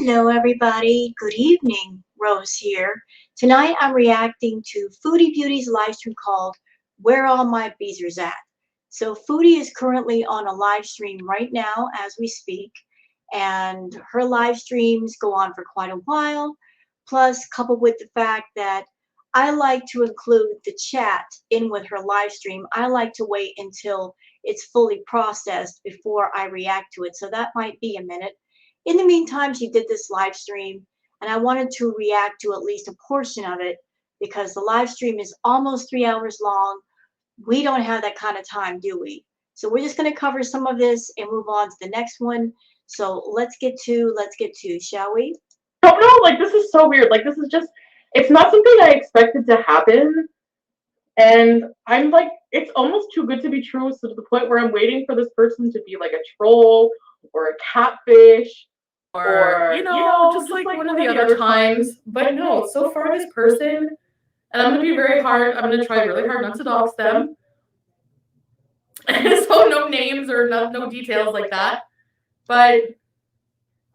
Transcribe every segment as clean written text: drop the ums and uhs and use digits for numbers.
Hello, everybody. Good evening. Rose here. Tonight I'm reacting to Foodie Beauty's live stream called Where All My Beeezers At. So Foodie is currently on a live stream right now as we speak, and her live streams go on for quite a while. Plus, coupled with the fact that I like to include the chat in with her live stream, I like to wait until it's fully processed before I react to it. So that might be a minute. In the meantime, she did this live stream, and I wanted to react to at least a portion of it because the live stream is almost 3 hours long. We don't have that kind of time, do we? So we're just going to cover some of this and move on to the next one. So let's get to, shall we? I don't know, like, this is so weird. Like, this is just, it's not something I expected to happen. And I'm like, it's almost too good to be true, so to the point where I'm waiting for this person to be like a troll or a catfish or just like one of the other times. But no, so far this person, and I'm gonna try really hard not to dox them. So no names or no details like that. But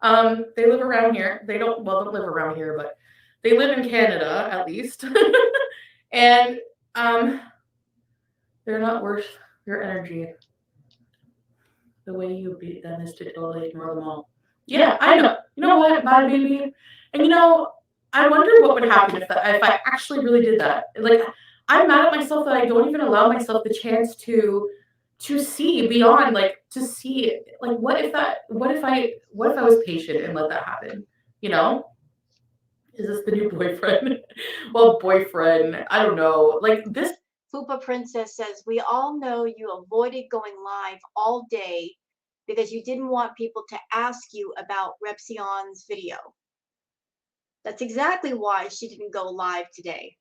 they live around here. They don't live around here, but they live in Canada at least. And they're not worth your energy. The way you beat them is to totally ignore them all. Yeah, I know. You know what, bye, baby. And I wonder what would happen if I actually really did that. Like, I'm mad at myself that I don't even allow myself the chance to see beyond, like, to see, like, what if I was patient and let that happen? Is this the new boyfriend? Well, boyfriend, I don't know. Like, this. Fupa Princess says, we all know you avoided going live all day because you didn't want people to ask you about Repsion's video. That's exactly why she didn't go live today,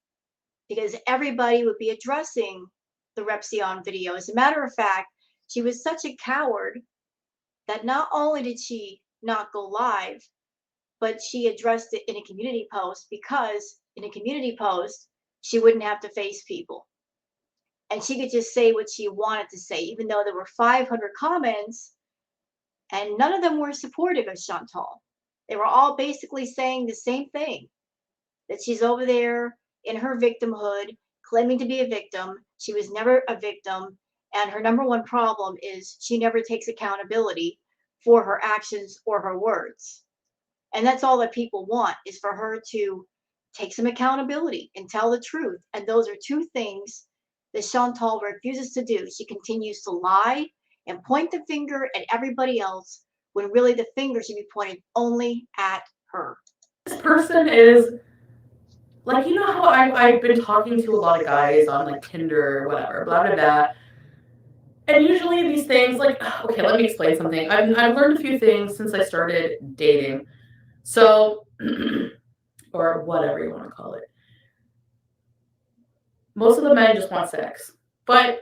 because everybody would be addressing the Repsion video. As a matter of fact, she was such a coward that not only did she not go live, but she addressed it in a community post, because in a community post, she wouldn't have to face people. And she could just say what she wanted to say, even though there were 500 comments, and none of them were supportive of Chantal. They were all basically saying the same thing, that she's over there in her victimhood, claiming to be a victim. She was never a victim, and her number one problem is she never takes accountability for her actions or her words. And that's all that people want, is for her to take some accountability and tell the truth. And those are two things that Chantal refuses to do. She continues to lie and point the finger at everybody else, when really the finger should be pointed only at her. This person is, like, how I've been talking to a lot of guys on, like, Tinder or whatever, blah, blah, blah. And usually these things, like, okay, let me explain something. I've learned a few things since I started dating. So, or whatever you want to call it. Most of the men just want sex. But,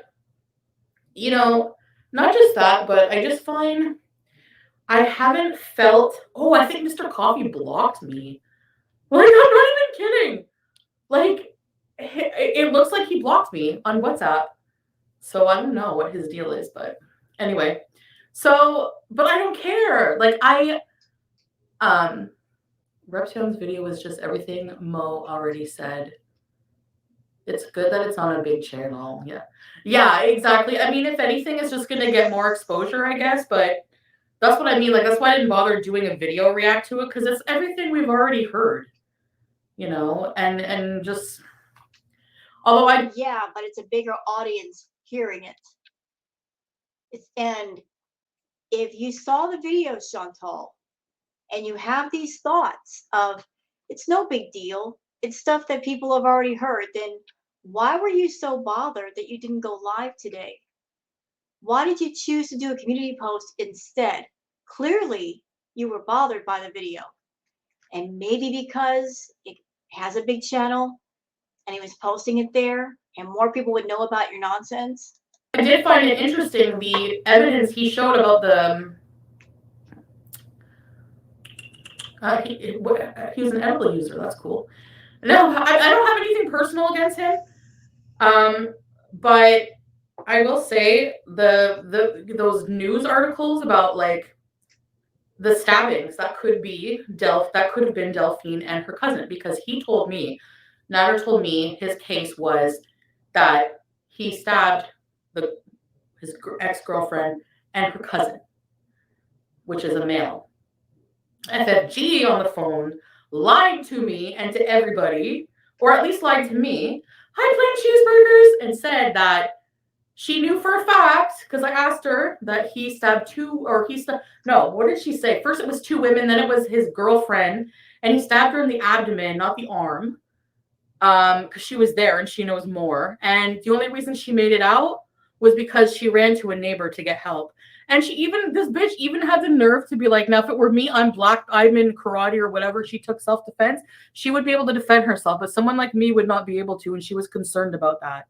not just that, but I just find I haven't felt, I think Mr. Coffee blocked me. Like, I'm not even kidding. Like, it looks like he blocked me on WhatsApp. So I don't know what his deal is, but anyway. So, but I don't care. Like, Reption's video was just everything Mo already said. It's good that it's on a big channel. Yeah, exactly. I mean, if anything, it's just gonna get more exposure, I guess. But that's what I mean. Like, that's why I didn't bother doing a video react to it, because it's everything we've already heard. And just, although yeah, but it's a bigger audience hearing it. And if you saw the video, Chantal, and you have these thoughts of, it's no big deal, it's stuff that people have already heard, then why were you so bothered that you didn't go live today? Why did you choose to do a community post instead? Clearly, you were bothered by the video. And maybe because it has a big channel and he was posting it there and more people would know about your nonsense. I did find it interesting, the evidence he showed about the he was an edible user. That's cool. No, I don't have anything personal against him. But I will say those news articles about, like, the stabbings, that could have been Delphine and her cousin, because he told me, Nader told me his case was that he stabbed his ex-girlfriend and her cousin, which is a male. FFG on the phone lied to me and to everybody, or at least lied to me, High Plain Cheeseburgers, and said that she knew for a fact, because I asked her, that he stabbed what did she say? First it was 2 women, then it was his girlfriend, and he stabbed her in the abdomen, not the arm, because she was there and she knows more. And the only reason she made it out was because she ran to a neighbor to get help. And this bitch even had the nerve to be like, now if it were me, I'm in karate or whatever, she took self-defense, she would be able to defend herself, but someone like me would not be able to, and she was concerned about that.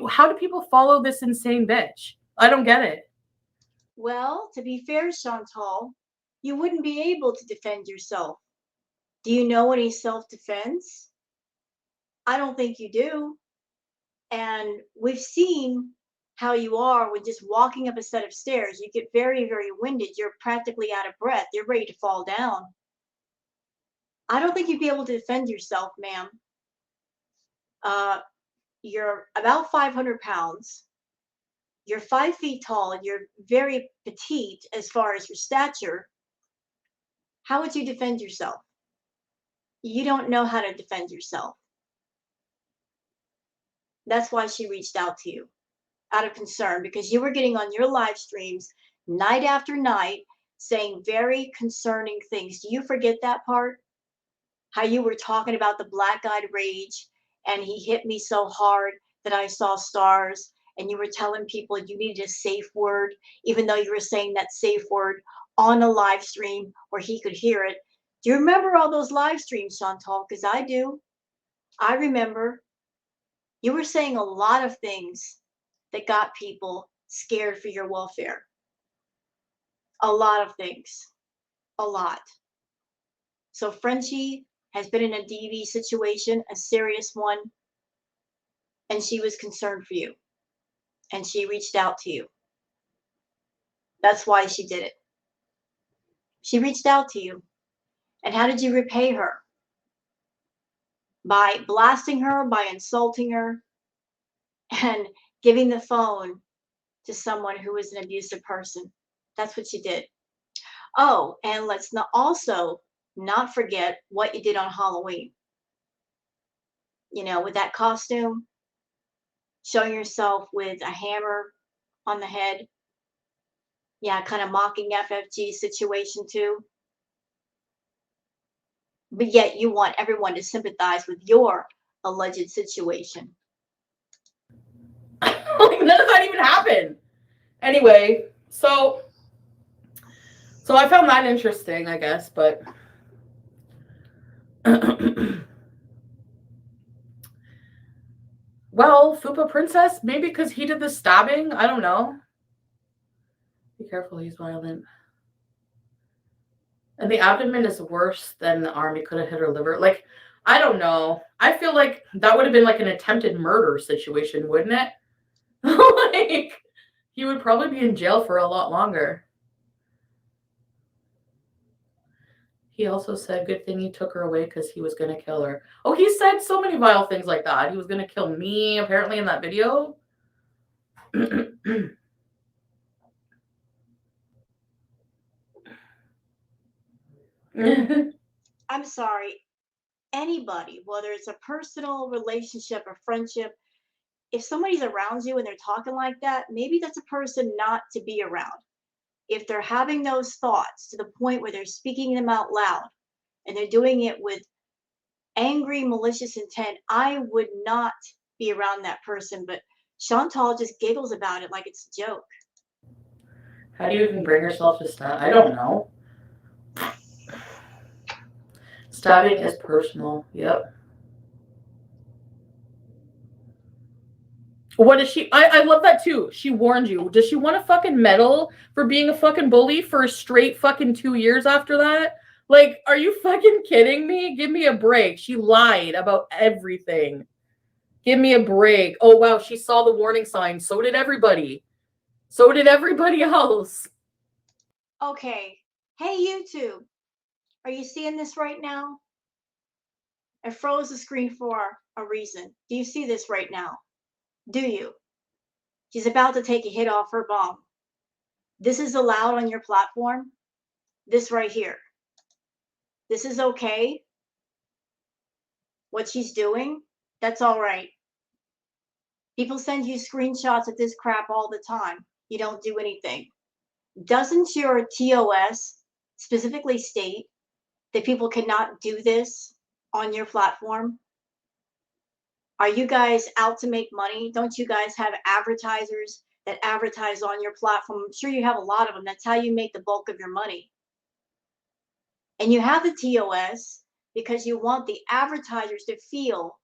How do people follow this insane bitch? I don't get it. Well, to be fair, Chantal, you wouldn't be able to defend yourself. Do you know any self-defense? I don't think you do. And we've seen how you are when just walking up a set of stairs. You get very, very winded. You're practically out of breath. You're ready to fall down. I don't think you'd be able to defend yourself, ma'am. You're about 500 pounds. You're 5 feet tall, and you're very petite as far as your stature. How would you defend yourself? You don't know how to defend yourself. That's why she reached out to you, out of concern, because you were getting on your live streams night after night saying very concerning things. Do you forget that part? How you were talking about the black-eyed rage, and he hit me so hard that I saw stars, and you were telling people you needed a safe word, even though you were saying that safe word on a live stream where he could hear it. Do you remember all those live streams, Chantal? Because I do. I remember. You were saying a lot of things that got people scared for your welfare. A lot of things. A lot. So Frenchie has been in a DV situation, a serious one, and she was concerned for you. And she reached out to you. That's why she did it. She reached out to you. And how did you repay her? By blasting her, by insulting her, and giving the phone to someone who was an abusive person. That's what you did. Oh, and let's not forget what you did on Halloween. You know, with that costume, showing yourself with a hammer on the head. Yeah, kind of mocking FFG situation too. But yet you want everyone to sympathize with your alleged situation. Like, none of that even happened. Anyway, so I found that interesting, I guess, but well, Fupa Princess, maybe because he did the stabbing, I don't know. Be careful, he's violent. And the abdomen is worse than the arm. He could have hit her liver. Like, I don't know. I feel like that would have been like an attempted murder situation, wouldn't it? Like, he would probably be in jail for a lot longer. He also said, good thing he took her away because he was going to kill her. Oh, he said so many vile things like that. He was going to kill me, apparently, in that video. I'm sorry. Anybody, whether it's a personal relationship or friendship, if somebody's around you and they're talking like that, maybe that's a person not to be around. If they're having those thoughts to the point where they're speaking them out loud and they're doing it with angry, malicious intent, I would not be around that person. But Chantal just giggles about it like it's a joke. How do you even bring yourself to stab? I don't know. Stabbing is personal. Yep. What is she? I love that too. She warned you. Does she want a fucking medal for being a fucking bully for a straight fucking 2 years after that? Like, are you fucking kidding me? Give me a break. She lied about everything. Give me a break. Oh, wow. She saw the warning sign. So did everybody. So did everybody else. Okay. Hey, YouTube, are you seeing this right now? I froze the screen for a reason. Do you see this right now? Do you? She's about to take a hit off her bomb. This is allowed on your platform. This right here. This is okay. What she's doing, that's all right. People send you screenshots of this crap all the time. You don't do anything. Doesn't your TOS specifically state that people cannot do this on your platform? Are you guys out to make money? Don't you guys have advertisers that advertise on your platform? I'm sure you have a lot of them. That's how you make the bulk of your money. And you have the TOS because you want the advertisers to feel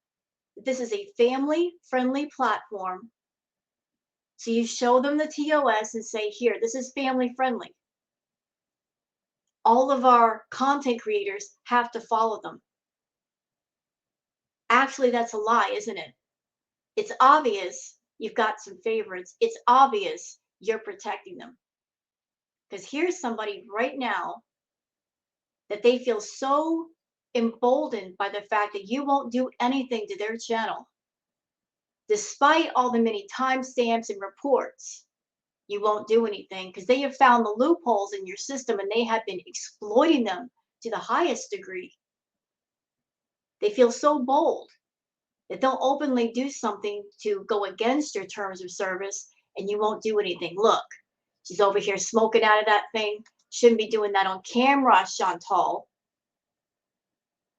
that this is a family-friendly platform. So you show them the TOS and say, here, this is family-friendly. All of our content creators have to follow them. Actually, that's a lie, isn't it? It's obvious you've got some favorites. It's obvious you're protecting them. Because here's somebody right now that they feel so emboldened by the fact that you won't do anything to their channel. Despite all the many timestamps and reports, you won't do anything because they have found the loopholes in your system and they have been exploiting them to the highest degree. They feel so bold that they'll openly do something to go against your terms of service and you won't do anything. Look, she's over here smoking out of that thing. Shouldn't be doing that on camera, Chantal.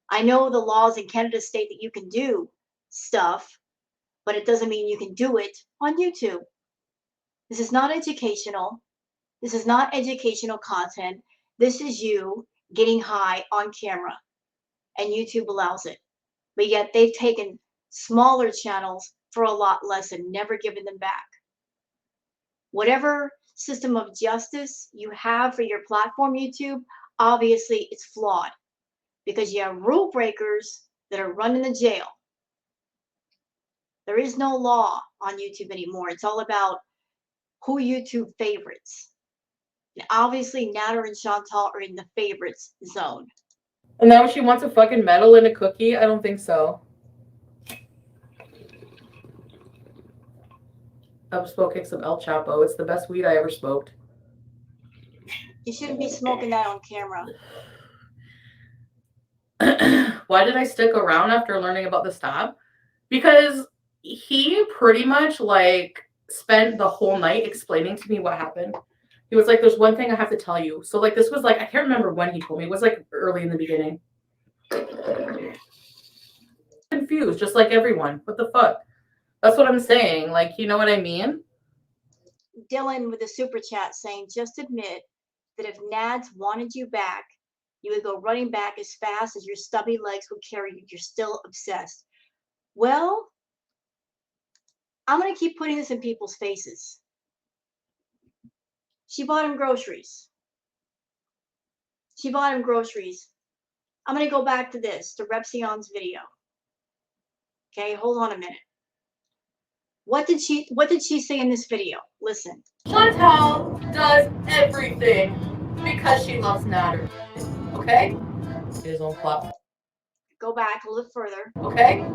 I know the laws in Canada state that you can do stuff, but it doesn't mean you can do it on YouTube. This is not educational. This is not educational content. This is you getting high on camera, and YouTube allows it. But yet they've taken smaller channels for a lot less and never given them back. Whatever system of justice you have for your platform, YouTube, obviously it's flawed because you have rule breakers that are running the jail. There is no law on YouTube anymore. It's all about who YouTube favorites. And obviously, Natter and Chantal are in the favorites zone. And now she wants a fucking medal and a cookie? I don't think so. I'm smoking some El Chapo. It's the best weed I ever smoked. You shouldn't be smoking that on camera. Why did I stick around after learning about the stop? Because he pretty much like spent the whole night explaining to me what happened. He was like, there's one thing I have to tell you. So like this was like, I can't remember when he told me. It was like early in the beginning. Confused, just like everyone. What the fuck? That's what I'm saying. Like, you know what I mean? Dylan with a super chat saying, just admit that if Nads wanted you back, you would go running back as fast as your stubby legs would carry you. You're still obsessed. Well, I'm going to keep putting this in people's faces. She bought him groceries. She bought him groceries. I'm going to go back to this, to Repsion's video. Okay, hold on a minute. What did she say in this video? Listen. Chantal does everything because she loves Natter. Okay? His own plot. Go back a little further. Okay?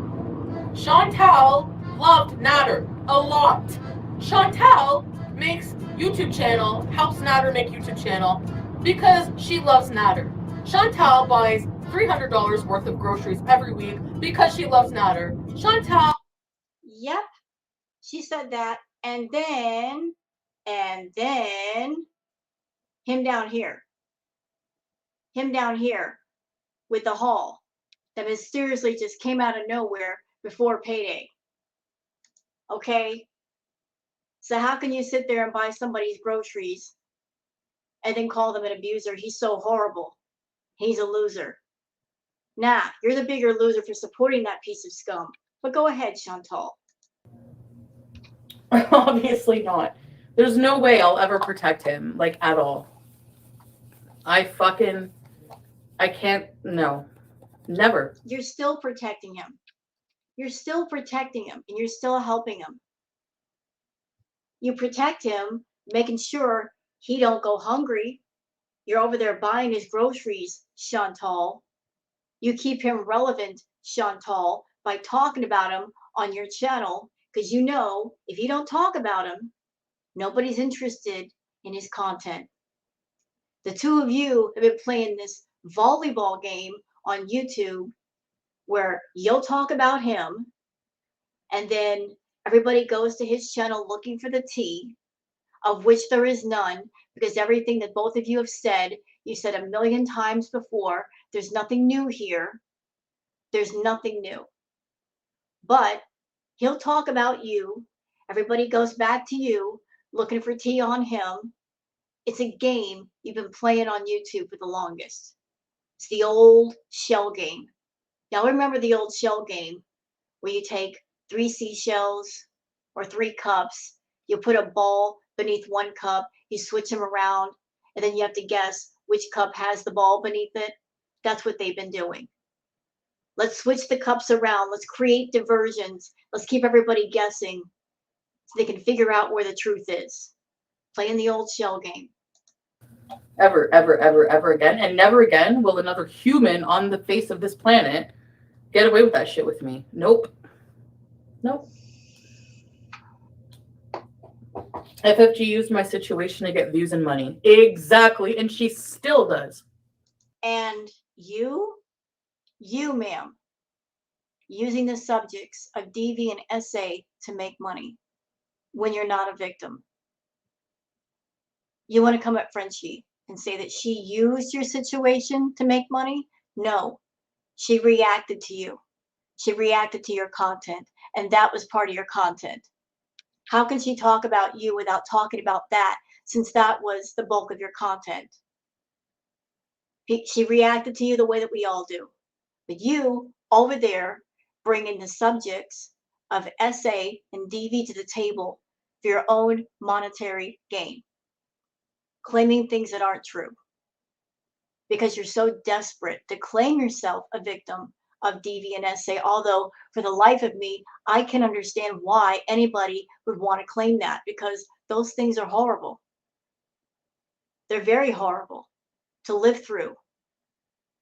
Chantal loved Natter a lot. Chantal makes YouTube channel, helps Natter make YouTube channel because she loves Natter. Chantal buys $300 worth of groceries every week because she loves Natter. Chantal. Yep. She said that. And then him down here. Him down here with the haul that mysteriously just came out of nowhere before payday. Okay? So how can you sit there and buy somebody's groceries and then call them an abuser? He's so horrible. He's a loser. Nah, you're the bigger loser for supporting that piece of scum. But go ahead, Chantal. Obviously not. There's no way I'll ever protect him, like, at all. I can't, no. Never. You're still protecting him. You're still protecting him, and you're still helping him. You protect him, making sure he don't go hungry. You're over there buying his groceries, Chantal. You keep him relevant, Chantal, by talking about him on your channel, because you know if you don't talk about him, nobody's interested in his content. The two of you have been playing this volleyball game on YouTube where you'll talk about him and then everybody goes to his channel looking for the tea, of which there is none, because everything that both of you have said, you said a million times before. There's nothing new here. There's nothing new. But he'll talk about you. Everybody goes back to you looking for tea on him. It's a game you've been playing on YouTube for the longest. It's the old shell game. Now remember the old shell game where you take 3 seashells or 3 cups, you put a ball beneath one cup, you switch them around, and then you have to guess which cup has the ball beneath it. That's what they've been doing. Let's switch the cups around. Let's create diversions. Let's keep everybody guessing so they can figure out where the truth is. Playing the old shell game. Ever, ever, ever, ever again. And never again will another human on the face of this planet get away with that shit with me. Nope. Nope. FFG used my situation to get views and money. Exactly. And she still does. And you, ma'am, using the subjects of DV and SA to make money when you're not a victim. You want to come at Frenchie and say that she used your situation to make money? No, she reacted to you. She reacted to your content, and that was part of your content. How can she talk about you without talking about that, since that was the bulk of your content? She reacted to you the way that we all do. But you, over there, bringing the subjects of SA and DV to the table for your own monetary gain, claiming things that aren't true, because you're so desperate to claim yourself a victim of DV and SA, although for the life of me, I can understand why anybody would want to claim that, because those things are horrible. They're very horrible to live through,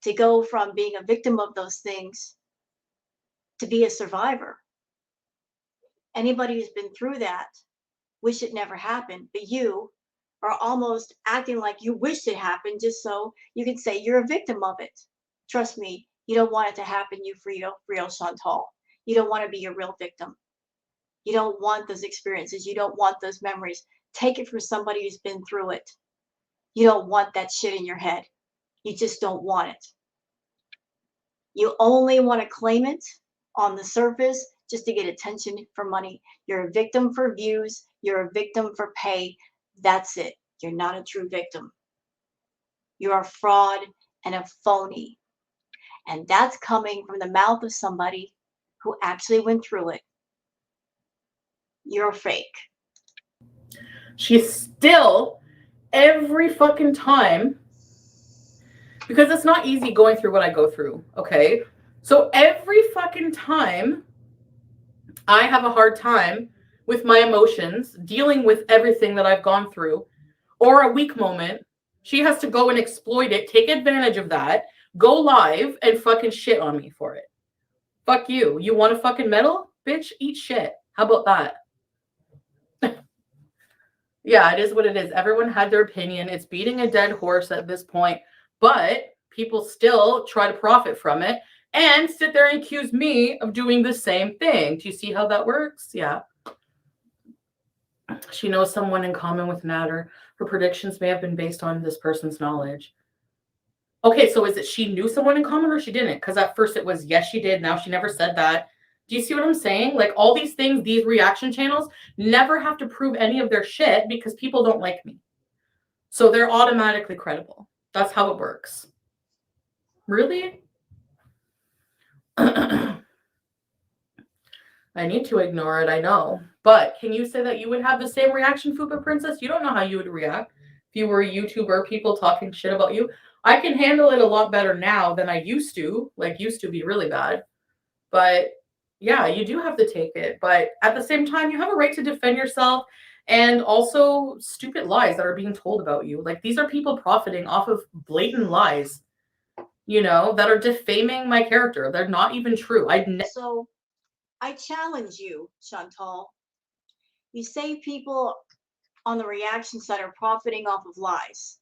to go from being a victim of those things to be a survivor. Anybody who's been through that wish it never happened, but you are almost acting like you wish it happened just so you can say you're a victim of it. Trust me, you don't want it to happen to you for real, Chantal. You don't want to be a real victim. You don't want those experiences. You don't want those memories. Take it from somebody who's been through it. You don't want that shit in your head. You just don't want it. You only want to claim it on the surface just to get attention for money. You're a victim for views. You're a victim for pay. That's it. You're not a true victim. You're a fraud and a phony. And that's coming from the mouth of somebody who actually went through it. You're fake. She's still, every fucking time, because it's not easy going through what I go through, okay? So every fucking time I have a hard time with my emotions, dealing with everything that I've gone through, or a weak moment, she has to go and exploit it, take advantage of that, go live and fucking shit on me for it. Fuck you. You want a fucking medal? Bitch, eat shit. How about that? Yeah, it is what it is. Everyone had their opinion. It's beating a dead horse at this point, but people still try to profit from it and sit there and accuse me of doing the same thing. Do you see how that works? Yeah. She knows someone in common with Natter. Her predictions may have been based on this person's knowledge. Okay, so is it she knew someone in common or she didn't? Because at first it was, yes, she did. Now she never said that. Do you see what I'm saying? Like all these things, these reaction channels never have to prove any of their shit because people don't like me. So they're automatically credible. That's how it works. Really? I need to ignore it, I know. But can you say that you would have the same reaction, Fupa Princess? You don't know how you would react if you were a YouTuber, people talking shit about you. I can handle it a lot better now than I used to. Like, used to be really bad. But yeah, you do have to take it. But at the same time, you have a right to defend yourself and also stupid lies that are being told about you. Like, these are people profiting off of blatant lies, that are defaming my character. They're not even true. So I challenge you, Chantal. You say people on the reaction side are profiting off of lies.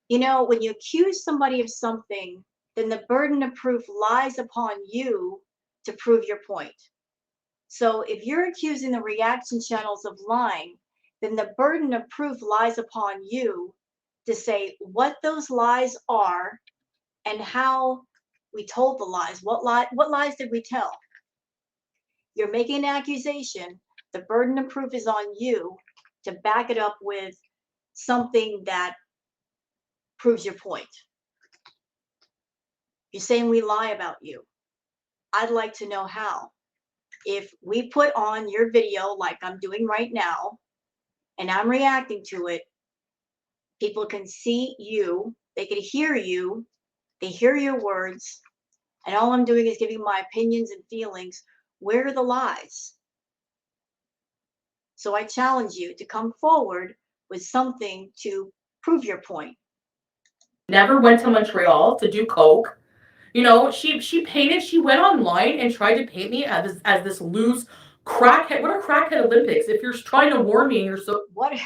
When you accuse somebody of something, then the burden of proof lies upon you to prove your point. So if you're accusing the reaction channels of lying, then the burden of proof lies upon you to say what those lies are and how we told the lies. What lies did we tell? You're making an accusation. The burden of proof is on you to back it up with something that proves your point. You're saying we lie about you. I'd like to know how. If we put on your video like I'm doing right now, and I'm reacting to it, people can see you, they can hear you, they hear your words, and all I'm doing is giving my opinions and feelings. Where are the lies? So I challenge you to come forward with something to prove your point. Never went to Montreal to do coke. She went online and tried to paint me as this loose crackhead. What are crackhead Olympics? If you're trying to warn me and you're so What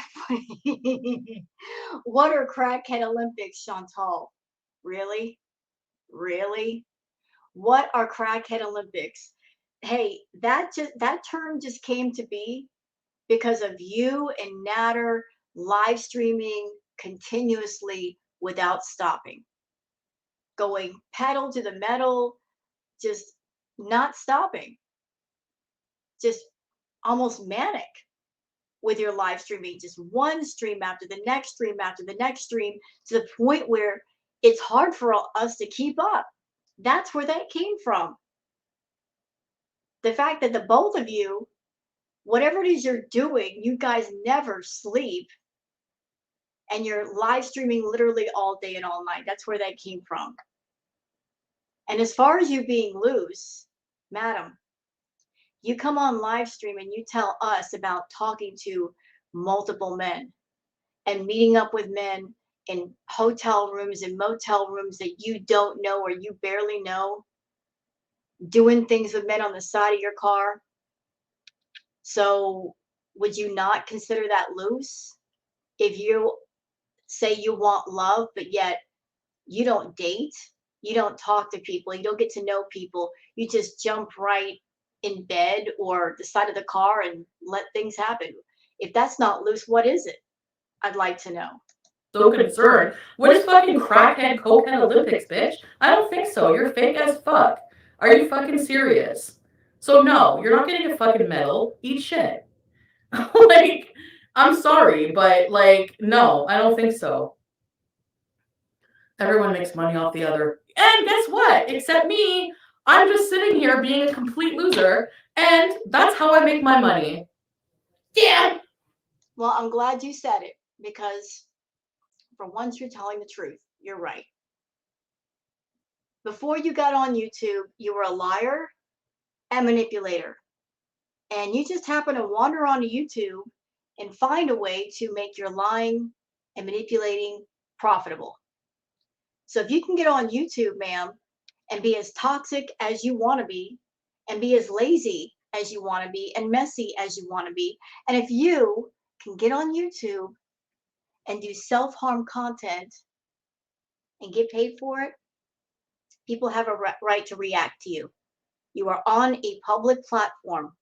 what are crackhead Olympics, Chantal? Really? Really? What are crackhead Olympics? Hey, that term just came to be because of you and Natter live streaming continuously without stopping, going pedal to the metal, just not stopping, just almost manic with your live streaming, just one stream after the next stream after the next stream, to the point where it's hard for us to keep up. That's where that came from. The fact that the both of you, whatever it is you're doing, you guys never sleep and you're live streaming literally all day and all night. That's where that came from. And as far as you being loose, madam, you come on live stream and you tell us about talking to multiple men and meeting up with men in hotel rooms and motel rooms that you don't know or you barely know, doing things with men on the side of your car. So would you not consider that loose? If you say you want love, but yet you don't date, you don't talk to people, you don't get to know people, you just jump right in bed or the side of the car and let things happen. If that's not loose, what is it? I'd like to know. so concerned. What is fucking crackhead cokehead Olympics, bitch? I don't think so. You're fake as fuck. Are you fucking serious? So no, you're not getting a fucking medal. Eat shit. Like, I'm sorry, but like, no, I don't think so. Everyone makes money off the other. And guess what? Except me. I'm just sitting here being a complete loser, and that's how I make my money. Yeah. Well, I'm glad you said it, because for once you're telling the truth. You're right. Before you got on YouTube, you were a liar and manipulator. And you just happen to wander onto YouTube and find a way to make your lying and manipulating profitable. So if you can get on YouTube, ma'am, and be as toxic as you want to be, and be as lazy as you want to be, and messy as you want to be, and if you can get on YouTube and do self-harm content and get paid for it, people have a right to react to you. You are on a public platform.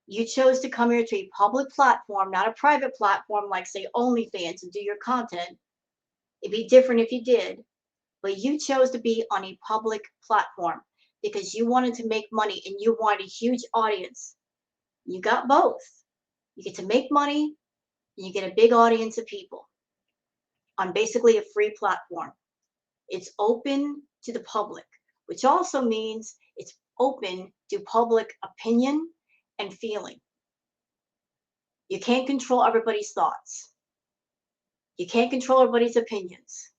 You chose to come here to a public platform, not a private platform like, say, OnlyFans, and do your content. It'd be different if you did, but you chose to be on a public platform because you wanted to make money and you wanted a huge audience. You got both. You get to make money and you get a big audience of people on basically a free platform. It's open to the public, which also means it's open to public opinion and feeling. You can't control everybody's thoughts. You can't control everybody's opinions.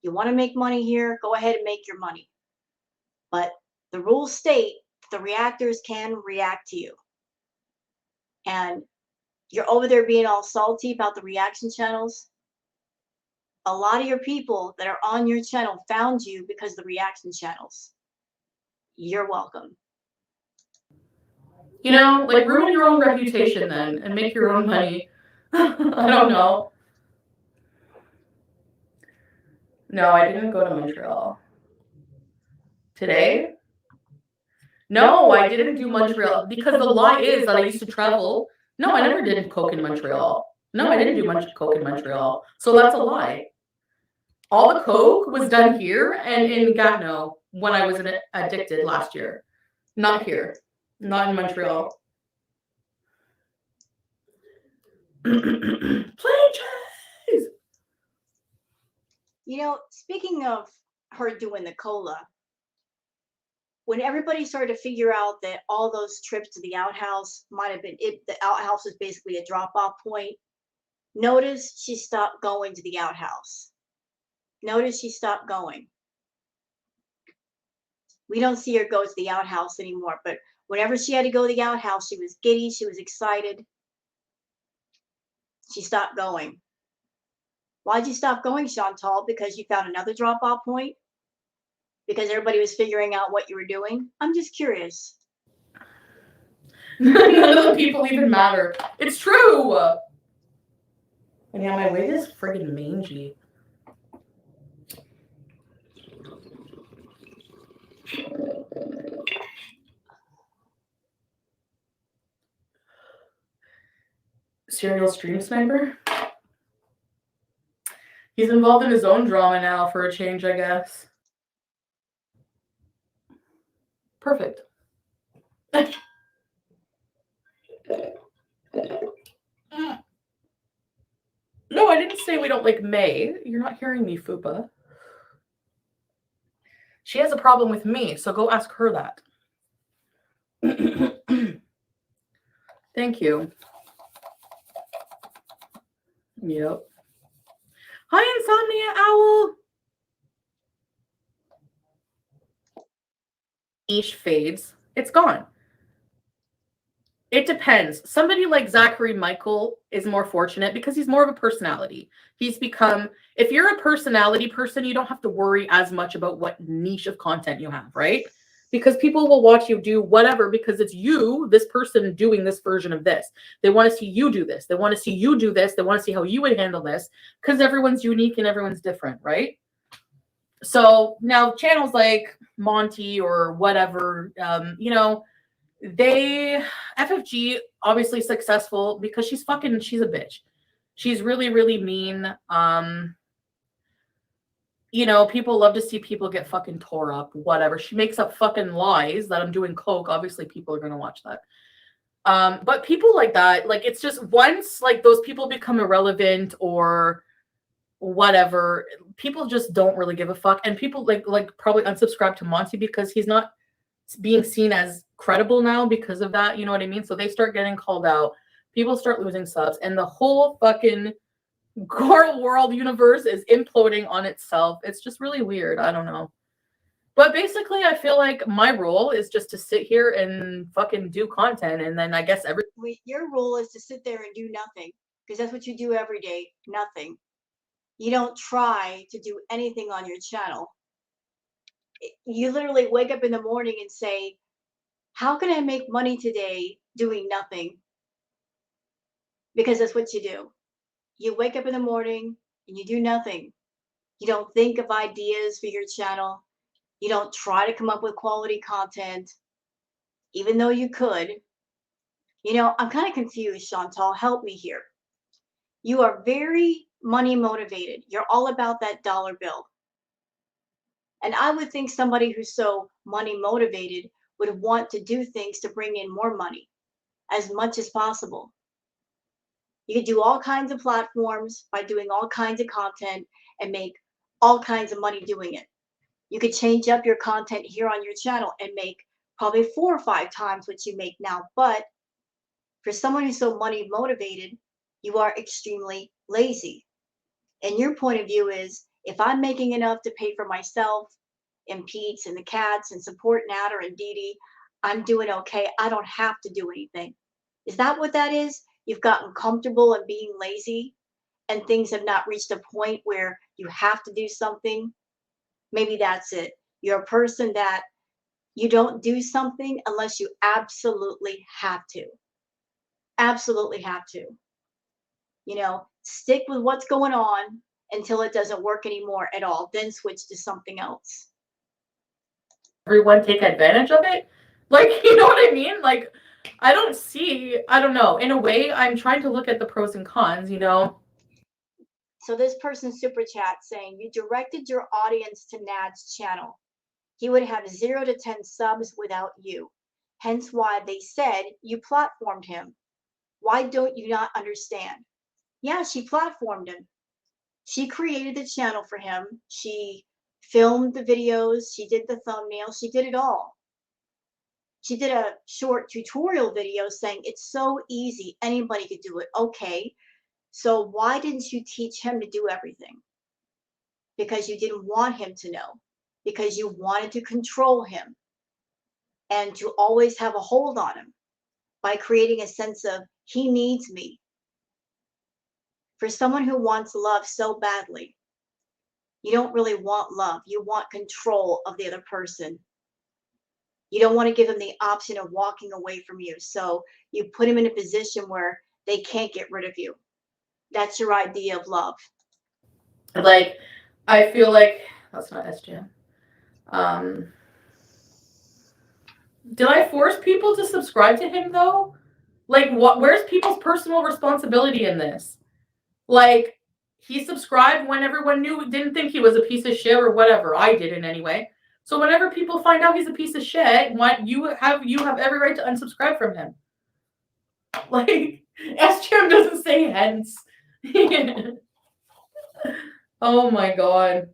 You want to make money here, go ahead and make your money. But the rules state the reactors can react to you. and you're over there being all salty about the reaction channels. A lot of your people that are on your channel found you because of the reaction channels. You're welcome. You know, like ruin your own reputation then and make your own money. I don't know. No, I didn't go to Montreal. Today? No, I didn't do Montreal because the lie is that I used to travel. No, I never did coke in Montreal. No, I didn't do much coke in Montreal. So that's a lie. All the coke was done here and in Gatineau when I was addicted last year. Not here. Not in Montreal. Plain cheese. You know, speaking of her doing the cola, when everybody started to figure out that all those trips to the outhouse might have been it, the outhouse was basically a drop-off point. Notice she stopped going to the outhouse. Notice she stopped going. We don't see her go to the outhouse anymore, but whenever she had to go to the outhouse, she was giddy, she was excited. She stopped going. Why'd you stop going, Chantal? Because you found another drop-off point? Because everybody was figuring out what you were doing? I'm just curious. None of the people even matter. It's true. And yeah, my wig is friggin' mangy. Serial stream sniper? He's involved in his own drama now for a change, I guess. Perfect. No, I didn't say we don't like May. You're not hearing me, Fupa. She has a problem with me, so go ask her that. Thank you. Yep. Hi, Insomnia Owl. Ish fades. It's gone. It depends. Somebody like Zachary Michael is more fortunate because he's more of a personality. He's become, if you're a personality person, you don't have to worry as much about what niche of content you have, right? Because people will watch you do whatever because it's you, this person doing this version of this. They want to see you do this. They want to see you do this. They want to see how you would handle this because everyone's unique and everyone's different, right? So now channels like Monty or whatever, you know, FFG obviously successful because she's a bitch. She's really, really mean. You know, people love to see people get fucking tore up, whatever. She makes up fucking lies that I'm doing coke. Obviously, people are going to watch that. But people like that, like, it's just once, like, those people become irrelevant or whatever, people just don't really give a fuck. And people, like probably unsubscribe to Monty because he's not being seen as credible now because of that. You know what I mean? So they start getting called out. People start losing subs. And the whole fucking Girl World universe is imploding on itself. It's just really weird. I don't know. But basically, I feel like my role is just to sit here and fucking do content. And then I guess your role is to sit there and do nothing because that's what you do every day. Nothing. You don't try to do anything on your channel. You literally wake up in the morning and say, how can I make money today doing nothing? Because that's what you do. You wake up in the morning and you do nothing. You don't think of ideas for your channel. You don't try to come up with quality content, even though you could. You know, I'm kind of confused, Chantal. Help me here. You are very money motivated. You're all about that dollar bill. And I would think somebody who's so money motivated would want to do things to bring in more money as much as possible. You could do all kinds of platforms by doing all kinds of content and make all kinds of money doing it. You could change up your content here on your channel and make probably 4 or 5 times what you make now. But for someone who's so money motivated, you are extremely lazy. And your point of view is, if I'm making enough to pay for myself and Pete's and the cats and support Natter and Dee Dee, I'm doing okay. I don't have to do anything. Is that what that is? You've gotten comfortable in being lazy and things have not reached a point where you have to do something? Maybe that's it. You're a person that you don't do something unless you absolutely have to. Absolutely have to. Stick with what's going on until it doesn't work anymore at all, then switch to something else. Everyone take advantage of it? Like, you know what I mean? Like, I don't know. In a way, I'm trying to look at the pros and cons, So this person super chat saying you directed your audience to Nad's channel. He would have 0 to 10 subs without you. Hence why they said you platformed him. Why don't you not understand? Yeah, she platformed him. She created the channel for him. She filmed the videos. She did the thumbnails. She did it all. She did a short tutorial video saying it's so easy. Anybody could do it. Okay. So why didn't you teach him to do everything? Because you didn't want him to know. Because you wanted to control him and to always have a hold on him by creating a sense of he needs me. For someone who wants love so badly, you don't really want love. You want control of the other person. You don't want to give them the option of walking away from you. So you put them in a position where they can't get rid of you. That's your idea of love. Like, I feel like that's not SGM. Did I force people to subscribe to him though? Like, what? Where's people's personal responsibility in this? Like, he subscribed when everyone didn't think he was a piece of shit or whatever. I didn't anyway. So whenever people find out he's a piece of shit, you have every right to unsubscribe from him. Like, SGM doesn't say hence. Oh my god.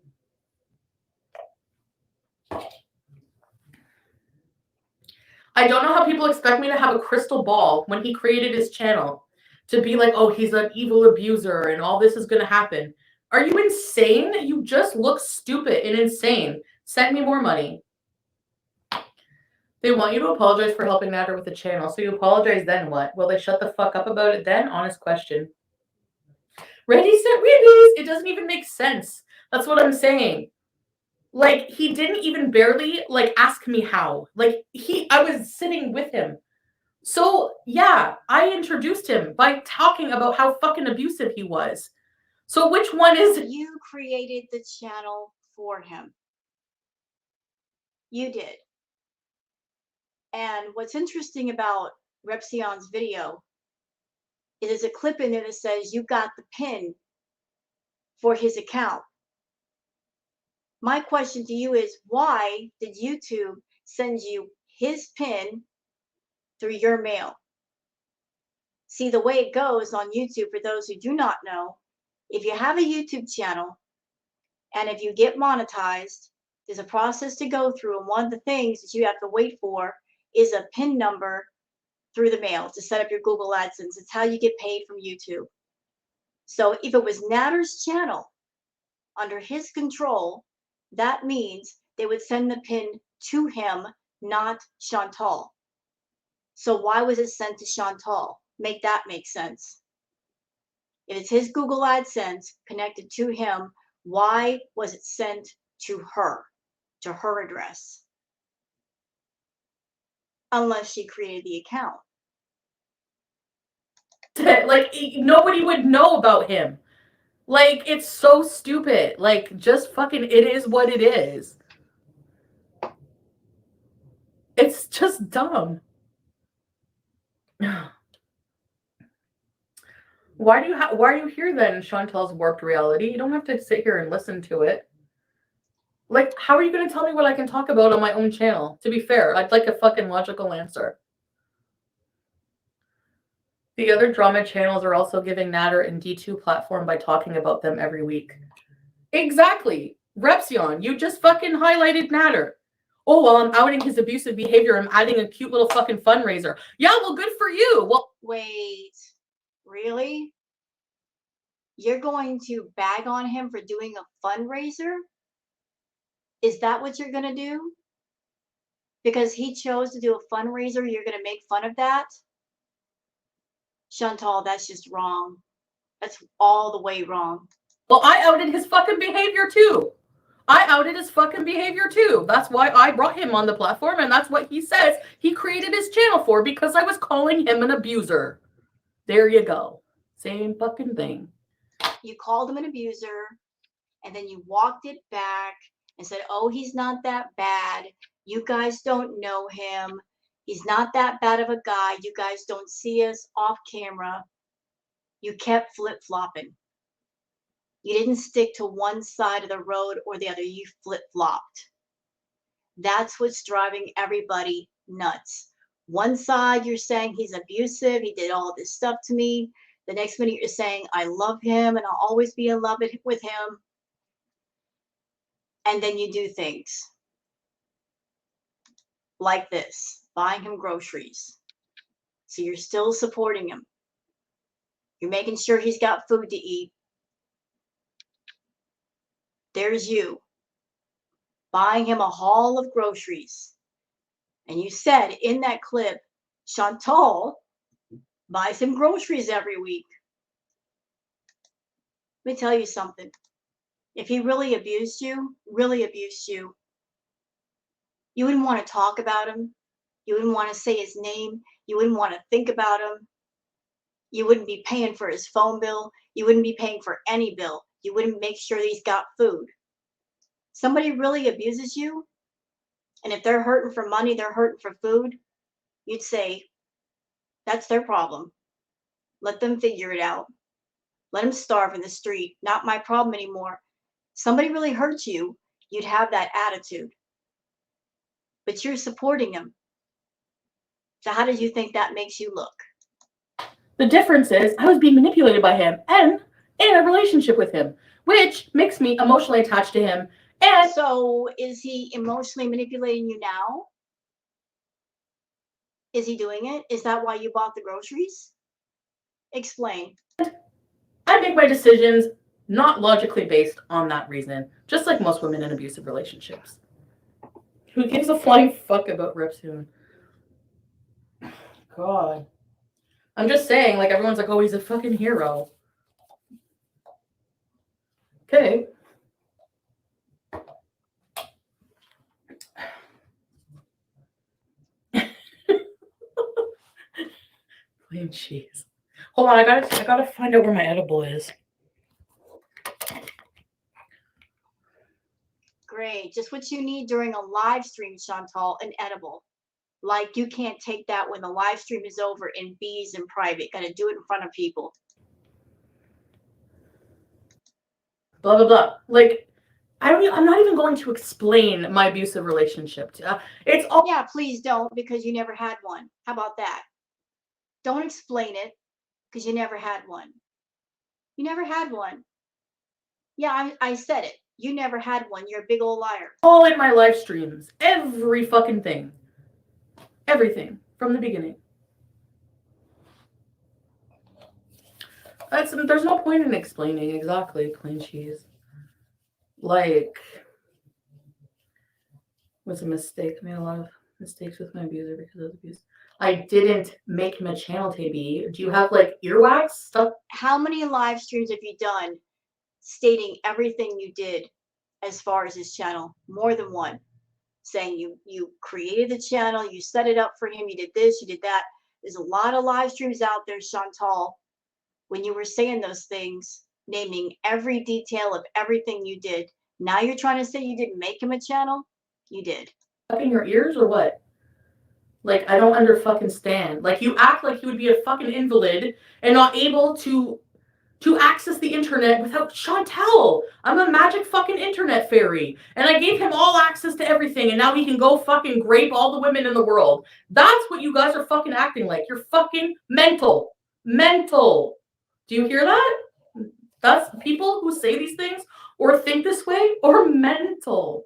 I don't know how people expect me to have a crystal ball when he created his channel to be like, oh, he's an evil abuser and all this is going to happen. Are you insane? You just look stupid and insane. Send me more money. They want you to apologize for helping Natter with the channel. So you apologize, then what? Will they shut the fuck up about it then? Honest question. Ready, set, release. It doesn't even make sense. That's what I'm saying. Like, he didn't even barely, like, ask me how. Like, I was sitting with him. So, yeah, I introduced him by talking about how fucking abusive he was. So which one is it? You created the channel for him. You did. And what's interesting about Repsion's video is there's a clip in there that says you got the pin for his account. My question to you is, why did YouTube send you his pin through your mail? See, the way it goes on YouTube, for those who do not know, if you have a YouTube channel and if you get monetized, there's a process to go through. And one of the things that you have to wait for is a pin number through the mail to set up your Google AdSense. It's how you get paid from YouTube. So if it was Natter's channel under his control, that means they would send the pin to him, not Chantal. So why was it sent to Chantal? Make that make sense. If it's his Google AdSense connected to him, why was it sent to her address? Unless she created the account. Like, nobody would know about him. Like, it's so stupid. Like, just fucking, it is what it is. It's just dumb. Why are you here then, Chantal's warped reality? You don't have to sit here and listen to it. Like, how are you going to tell me what I can talk about on my own channel? To be fair, I'd like a fucking logical answer. The other drama channels are also giving Natter and D2 platform by talking about them every week. Exactly. Repsion, you just fucking highlighted Natter. Oh, well, I'm outing his abusive behavior. I'm adding a cute little fucking fundraiser. Yeah, well, good for you. Well, wait, really? You're going to bag on him for doing a fundraiser? Is that what you're going to do? Because he chose to do a fundraiser, you're going to make fun of that? Chantal, that's just wrong. That's all the way wrong. Well, I outed his fucking behavior too. That's why I brought him on the platform, and that's what he says he created his channel for, because I was calling him an abuser. There you go. Same fucking thing. You called him an abuser, and then you walked it back and said, oh, he's not that bad. You guys don't know him. He's not that bad of a guy. You guys don't see us off camera. You kept flip-flopping. You didn't stick to one side of the road or the other. You flip-flopped. That's what's driving everybody nuts. One side, you're saying he's abusive. He did all this stuff to me. The next minute, you're saying, I love him and I'll always be in love with him. And then you do things like this, buying him groceries. So you're still supporting him. You're making sure he's got food to eat. There's you buying him a haul of groceries. And you said in that clip, Chantal buys him groceries every week. Let me tell you something. If he really abused you, you wouldn't want to talk about him. You wouldn't want to say his name. You wouldn't want to think about him. You wouldn't be paying for his phone bill. You wouldn't be paying for any bill. You wouldn't make sure that he's got food. Somebody really abuses you, and if they're hurting for money, they're hurting for food, you'd say, that's their problem. Let them figure it out. Let them starve in the street. Not my problem anymore. Somebody really hurts you, you'd have that attitude. But you're supporting him. So how did you think that makes you look? The difference is I was being manipulated by him and in a relationship with him, which makes me emotionally attached to him. And so is he emotionally manipulating you now? Is he doing it? Is that why you bought the groceries? Explain. I make my decisions not logically based on that reason, just like most women in abusive relationships. Who gives a flying fuck about Repsoon? God. I'm just saying, like, everyone's like, oh, he's a fucking hero. Okay. Plain cheese. Hold on, I gotta find out where my edible is. Great. Just what you need during a live stream, Chantal, an edible. Like, you can't take that when the live stream is over in Bees in private. Got to do it in front of people. Blah, blah, blah. Like, I'm not even going to explain my abusive relationship. It's all. Yeah, please don't, because you never had one. How about that? Don't explain it, because you never had one. You never had one. Yeah, I said it. You never had one. You're a big old liar. All in my live streams. Every fucking thing. Everything. From the beginning. There's no point in explaining exactly plain cheese. Like, was a mistake. I made a lot of mistakes with my abuser because of abuse. I didn't make him a channel, TB. Do you have like earwax stuff? How many live streams have you done stating everything you did as far as his channel? More than one. Saying you created the channel, you set it up for him, you did this, you did that. There's a lot of live streams out there, Chantal, when you were saying those things, naming every detail of everything you did. Now you're trying to say you didn't make him a channel? You did. In your ears or what? Like, I don't understand. Like, you act like you would be a fucking invalid and not able to access the internet without Chantal. I'm a magic fucking internet fairy. And I gave him all access to everything, and now he can go fucking grape all the women in the world. That's what you guys are fucking acting like. You're fucking mental. Mental. Do you hear that? That's people who say these things or think this way or mental.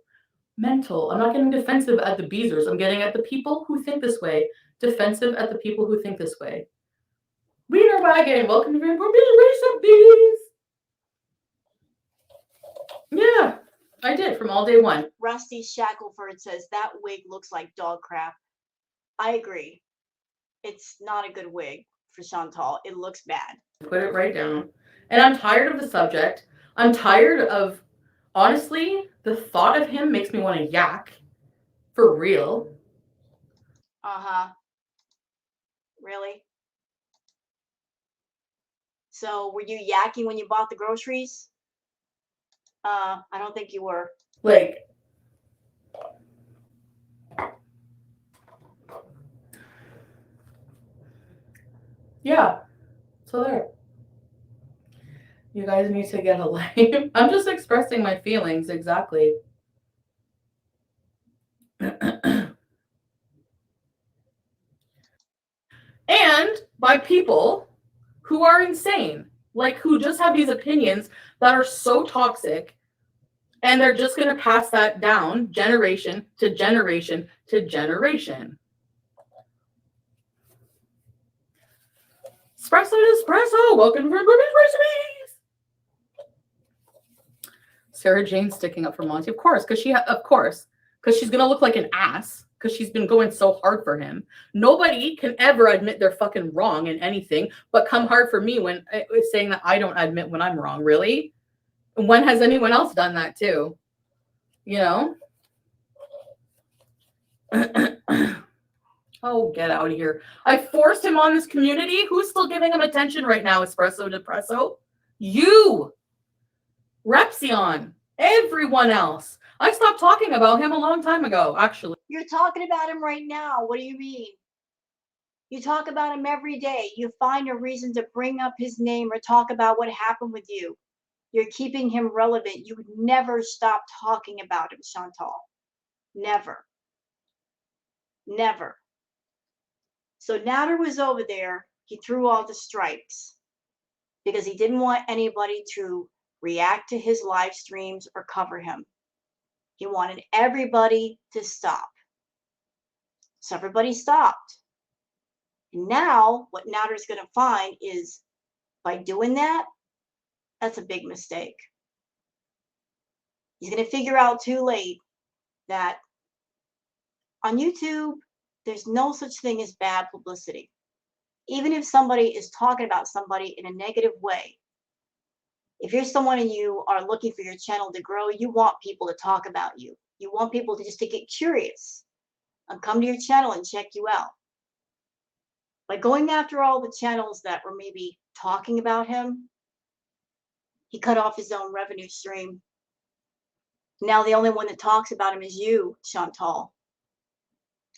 Mental. I'm not getting defensive at the Beeezers. I'm getting at the people who think this way. Defensive at the people who think this way. Wiener wagon. Welcome to Race of Bees. Yeah, I did from all day one. Rusty Shackelford says that wig looks like dog crap. I agree. It's not a good wig for Chantal. It looks bad. Put it right down. And I'm tired of the subject. I'm tired of, honestly, the thought of him makes me want to yak. For real. Uh-huh. Really? So were you yakking when you bought the groceries? I don't think you were. Like, yeah. So there. You guys need to get a life. I'm just expressing my feelings, exactly. And by people who are insane, like who just have these opinions that are so toxic, and they're just going to pass that down generation to generation to generation. Espresso to espresso. Welcome to Ruby's Recipes. Sarah Jane sticking up for Monty, of course, because she's gonna look like an ass because she's been going so hard for him. Nobody can ever admit they're fucking wrong in anything, but come hard for me when it's saying that I don't admit when I'm wrong. Really? When has anyone else done that too? You know? Oh, get out of here. I forced him on this community. Who's still giving him attention right now, Espresso Depresso? You! Repsion. Everyone else. I stopped talking about him a long time ago, actually. You're talking about him right now. What do you mean? You talk about him every day. You find a reason to bring up his name or talk about what happened with you. You're keeping him relevant. You would never stop talking about him, Chantal. Never. Never. So Nader was over there. He threw all the strikes because he didn't want anybody to react to his live streams or cover him. He wanted everybody to stop. So everybody stopped. And now what Nader's going to find is by doing that, that's a big mistake. He's going to figure out too late that on YouTube, there's no such thing as bad publicity. Even if somebody is talking about somebody in a negative way, if you're someone and you are looking for your channel to grow, you want people to talk about you. You want people to just to get curious and come to your channel and check you out. By going after all the channels that were maybe talking about him, he cut off his own revenue stream. Now the only one that talks about him is you, Chantal.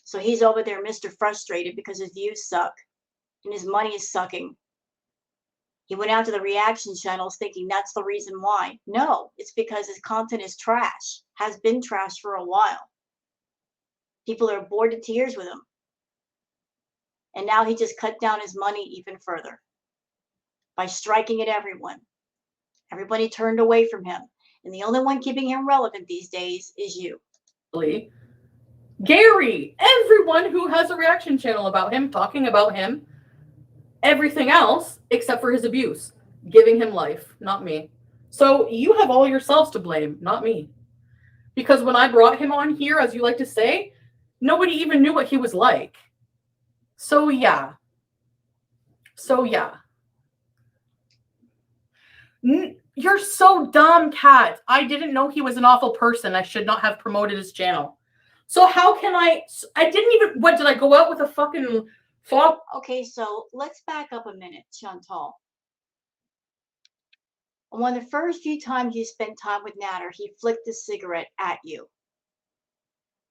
So he's over there, Mr. Frustrated, because his views suck and his money is sucking. He went out to the reaction channels thinking that's the reason why. No, it's because his content is trash, has been trash for a while. People are bored to tears with him. And now he just cut down his money even further by striking at everyone. Everybody turned away from him. And the only one keeping him relevant these days is you. Gary, everyone who has a reaction channel about him, talking about him, everything else except for his abuse, giving him life, not me. So you have all yourselves to blame, not me. Because when I brought him on here, as you like to say, nobody even knew what he was like. So yeah. You're so dumb, Kat. I didn't know he was an awful person. I should not have promoted his channel. So how can I didn't even, what, did I go out with a fucking fog? Okay, so let's back up a minute, Chantal. One of the first few times you spent time with Nader, he flicked a cigarette at you.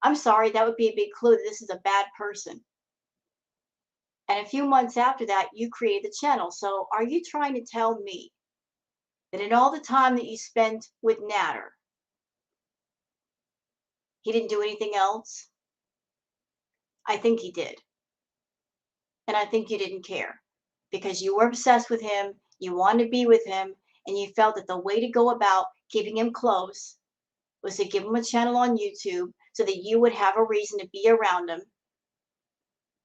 I'm sorry, that would be a big clue that this is a bad person. And a few months after that, you created the channel. So are you trying to tell me that in all the time that you spent with Nader, he didn't do anything else? I think he did. And I think you didn't care because you were obsessed with him, you wanted to be with him, and you felt that the way to go about keeping him close was to give him a channel on YouTube so that you would have a reason to be around him,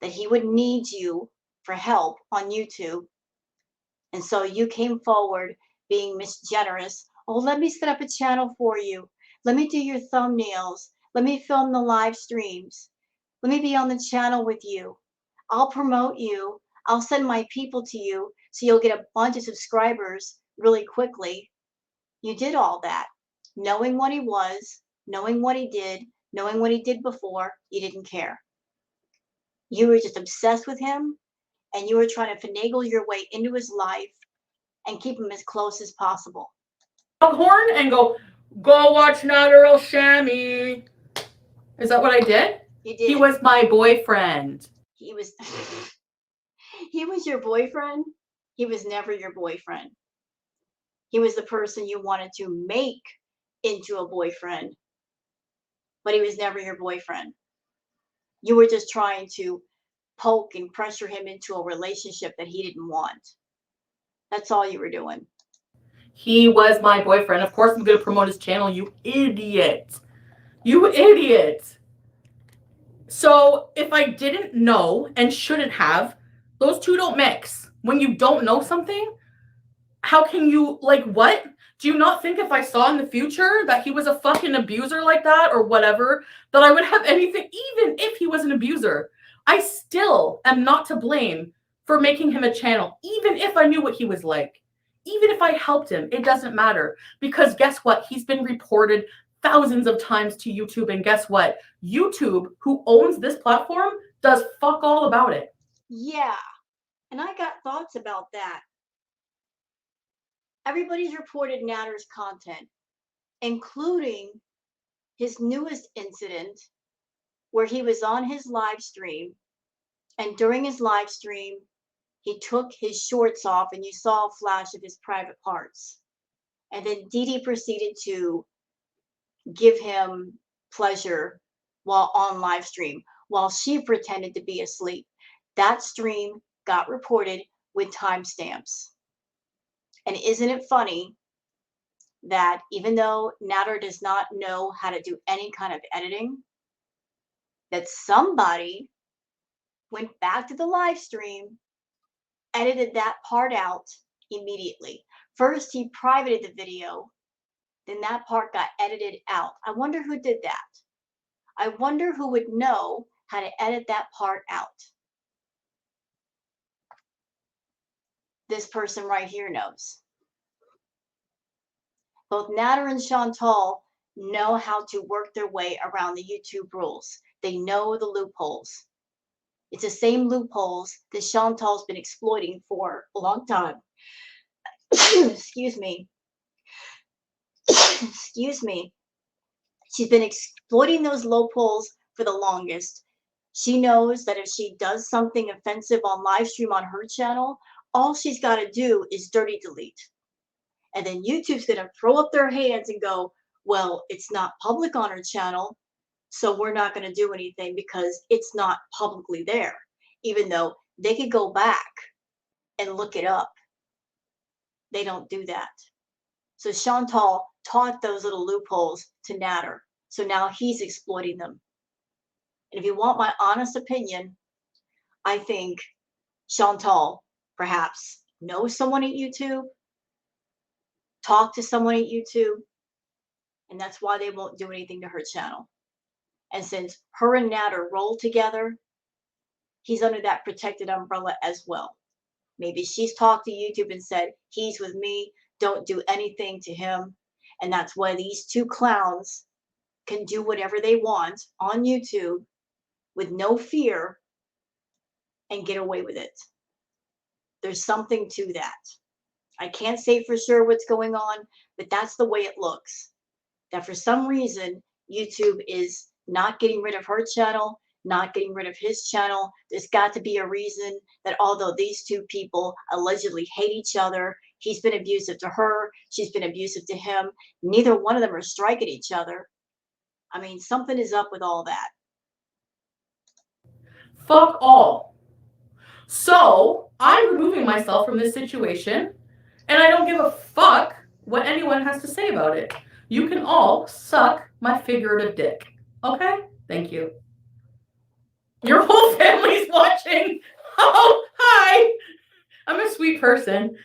that he would need you for help on YouTube. And so you came forward being Miss Generous. Oh, let me set up a channel for you. Let me do your thumbnails. Let me film the live streams. Let me be on the channel with you. I'll promote you. I'll send my people to you so you'll get a bunch of subscribers really quickly. You did all that, knowing what he was, knowing what he did, knowing what he did before. You didn't care. You were just obsessed with him, and you were trying to finagle your way into his life and keep him as close as possible. Horn and go watch Not a Real Shammy. Is that what I did? You did. He was my boyfriend. He was he was your boyfriend. He was never your boyfriend. He was the person you wanted to make into a boyfriend, but he was never your boyfriend. You were just trying to poke and pressure him into a relationship that he didn't want. That's all you were doing. He was my boyfriend. Of course I'm going to promote his channel, you idiot. You idiot. So if I didn't know and shouldn't have, those two don't mix. When you don't know something, how can you, like, what? Do you not think if I saw in the future that he was a fucking abuser like that or whatever, that I would have anything, even if he was an abuser? I still am not to blame for making him a channel, even if I knew what he was like. Even if I helped him, it doesn't matter. Because guess what? He's been reported thousands of times to YouTube, and guess what? YouTube, who owns this platform, does fuck all about it. Yeah, and I got thoughts about that. Everybody's reported Natter's content, including his newest incident where he was on his live stream, and during his live stream, he took his shorts off and you saw a flash of his private parts. And then Dee Dee proceeded to give him pleasure while on live stream, while she pretended to be asleep. That stream got reported with timestamps. And isn't it funny that even though Natter does not know how to do any kind of editing, that somebody went back to the live stream, edited that part out immediately. First, he privated the video, then that part got edited out. I wonder who did that. I wonder who would know how to edit that part out. This person right here knows. Both Natter and Chantal know how to work their way around the YouTube rules. They know the loopholes. It's the same loopholes that Chantal's been exploiting for a long time. Excuse me. Excuse me. She's been exploiting those loopholes for the longest. She knows that if she does something offensive on live stream on her channel, all she's got to do is dirty delete. And then YouTube's going to throw up their hands and go, well, it's not public on her channel, so we're not going to do anything because it's not publicly there, even though they could go back and look it up. They don't do that. So Chantal taught those little loopholes to Natter. So now he's exploiting them. And if you want my honest opinion, I think Chantal perhaps knows someone at YouTube, talked to someone at YouTube, and that's why they won't do anything to her channel. And since her and Natter roll together, he's under that protected umbrella as well. Maybe she's talked to YouTube and said, he's with me, don't do anything to him. And that's why these two clowns can do whatever they want on YouTube with no fear and get away with it. There's something to that. I can't say for sure what's going on, but that's the way it looks. That for some reason, YouTube is not getting rid of her channel, not getting rid of his channel. There's got to be a reason that although these two people allegedly hate each other, he's been abusive to her, she's been abusive to him, neither one of them are striking each other. I mean, something is up with all that. Fuck all. So I'm removing myself from this situation, and I don't give a fuck what anyone has to say about it. You can all suck my figurative dick. Okay? Thank you. Your whole family's watching. Oh, hi. I'm a sweet person.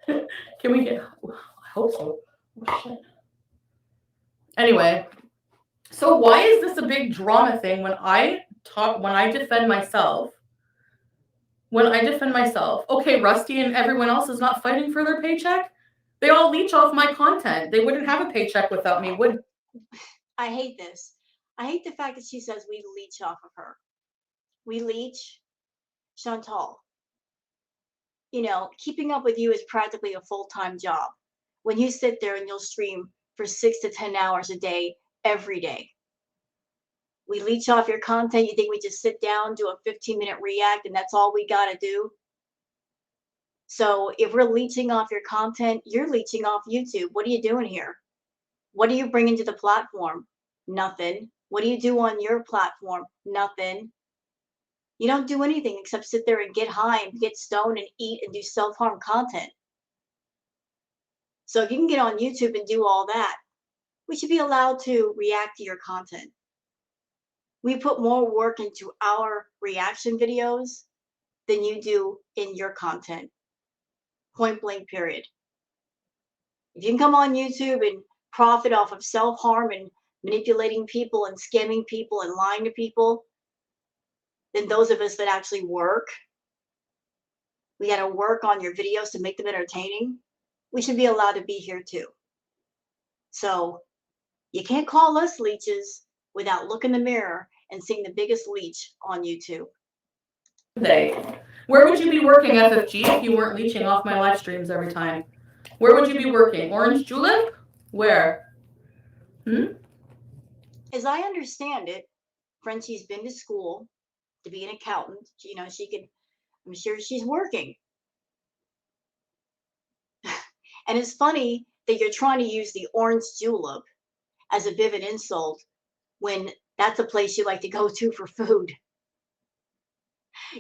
Can we get... I hope so. Oh, shit. Anyway, so why is this a big drama thing when I defend myself when I defend myself. Okay, Rusty and everyone else is not fighting for their paycheck. They all leech off my content. They wouldn't have a paycheck without me, would? I hate this. I hate the fact that she says we leech off of her. We leech. Chantal, keeping up with you is practically a full-time job. When you sit there and you'll stream for 6 to 10 hours a day, every day. We leech off your content. You think we just sit down, do a 15-minute react, and that's all we got to do? So if we're leeching off your content, you're leeching off YouTube. What are you doing here? What do you bring into the platform? Nothing. What do you do on your platform? Nothing. You don't do anything except sit there and get high and get stoned and eat and do self-harm content. So if you can get on YouTube and do all that, we should be allowed to react to your content. We put more work into our reaction videos than you do in your content. Point blank, period. If you can come on YouTube and profit off of self-harm and manipulating people and scamming people and lying to people, then those of us that actually work, we got to work on your videos to make them entertaining. We should be allowed to be here too. So you can't call us leeches without looking in the mirror and seeing the biggest leech on YouTube. Where would you be working, FFG, if you weren't leeching off my live streams every time? Where would you be working? Orange Julep? Where? As I understand it, Frenchie's been to school to be an accountant. I'm sure she's working. And it's funny that you're trying to use the orange julep as a bit of an insult when that's a place you like to go to for food.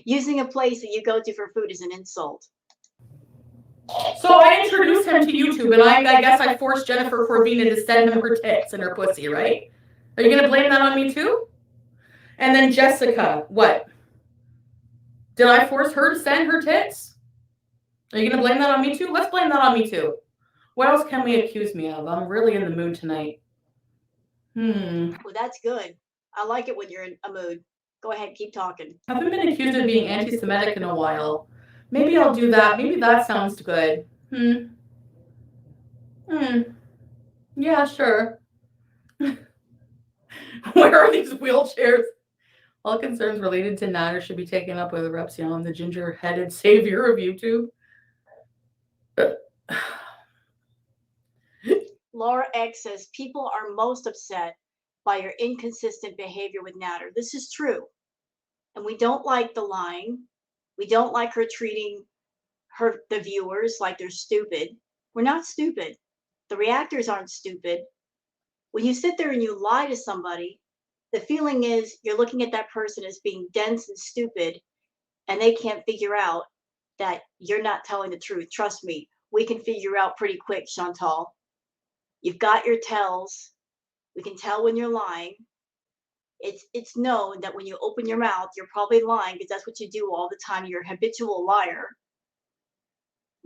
Using a place that you go to for food is an insult. So I introduced him to YouTube, and I guess I forced Jennifer Corvina to send him her tits and her pussy, right? Are you going to blame that on me too? And then Jessica, what? Did I force her to send her tits? Are you going to blame that on me too? Let's blame that on me too. What else can we accuse me of? I'm really in the mood tonight. Well, that's good. I like it when you're in a mood. Go ahead, keep talking. I haven't been accused of being anti-Semitic in a while. Maybe I'll do that. Maybe that sounds good. Yeah, sure. Where are these wheelchairs? All concerns related to Natter should be taken up with Repsion, the ginger-headed savior of YouTube. Laura X says, people are most upset by your inconsistent behavior with Natter. This is true. And we don't like the lying. We don't like her treating the viewers like they're stupid. We're not stupid. The reactors aren't stupid. When you sit there and you lie to somebody, the feeling is you're looking at that person as being dense and stupid, and they can't figure out that you're not telling the truth. Trust me, we can figure out pretty quick, Chantal. You've got your tells. We can tell when you're lying. It's known that when you open your mouth, you're probably lying because that's what you do all the time. You're a habitual liar.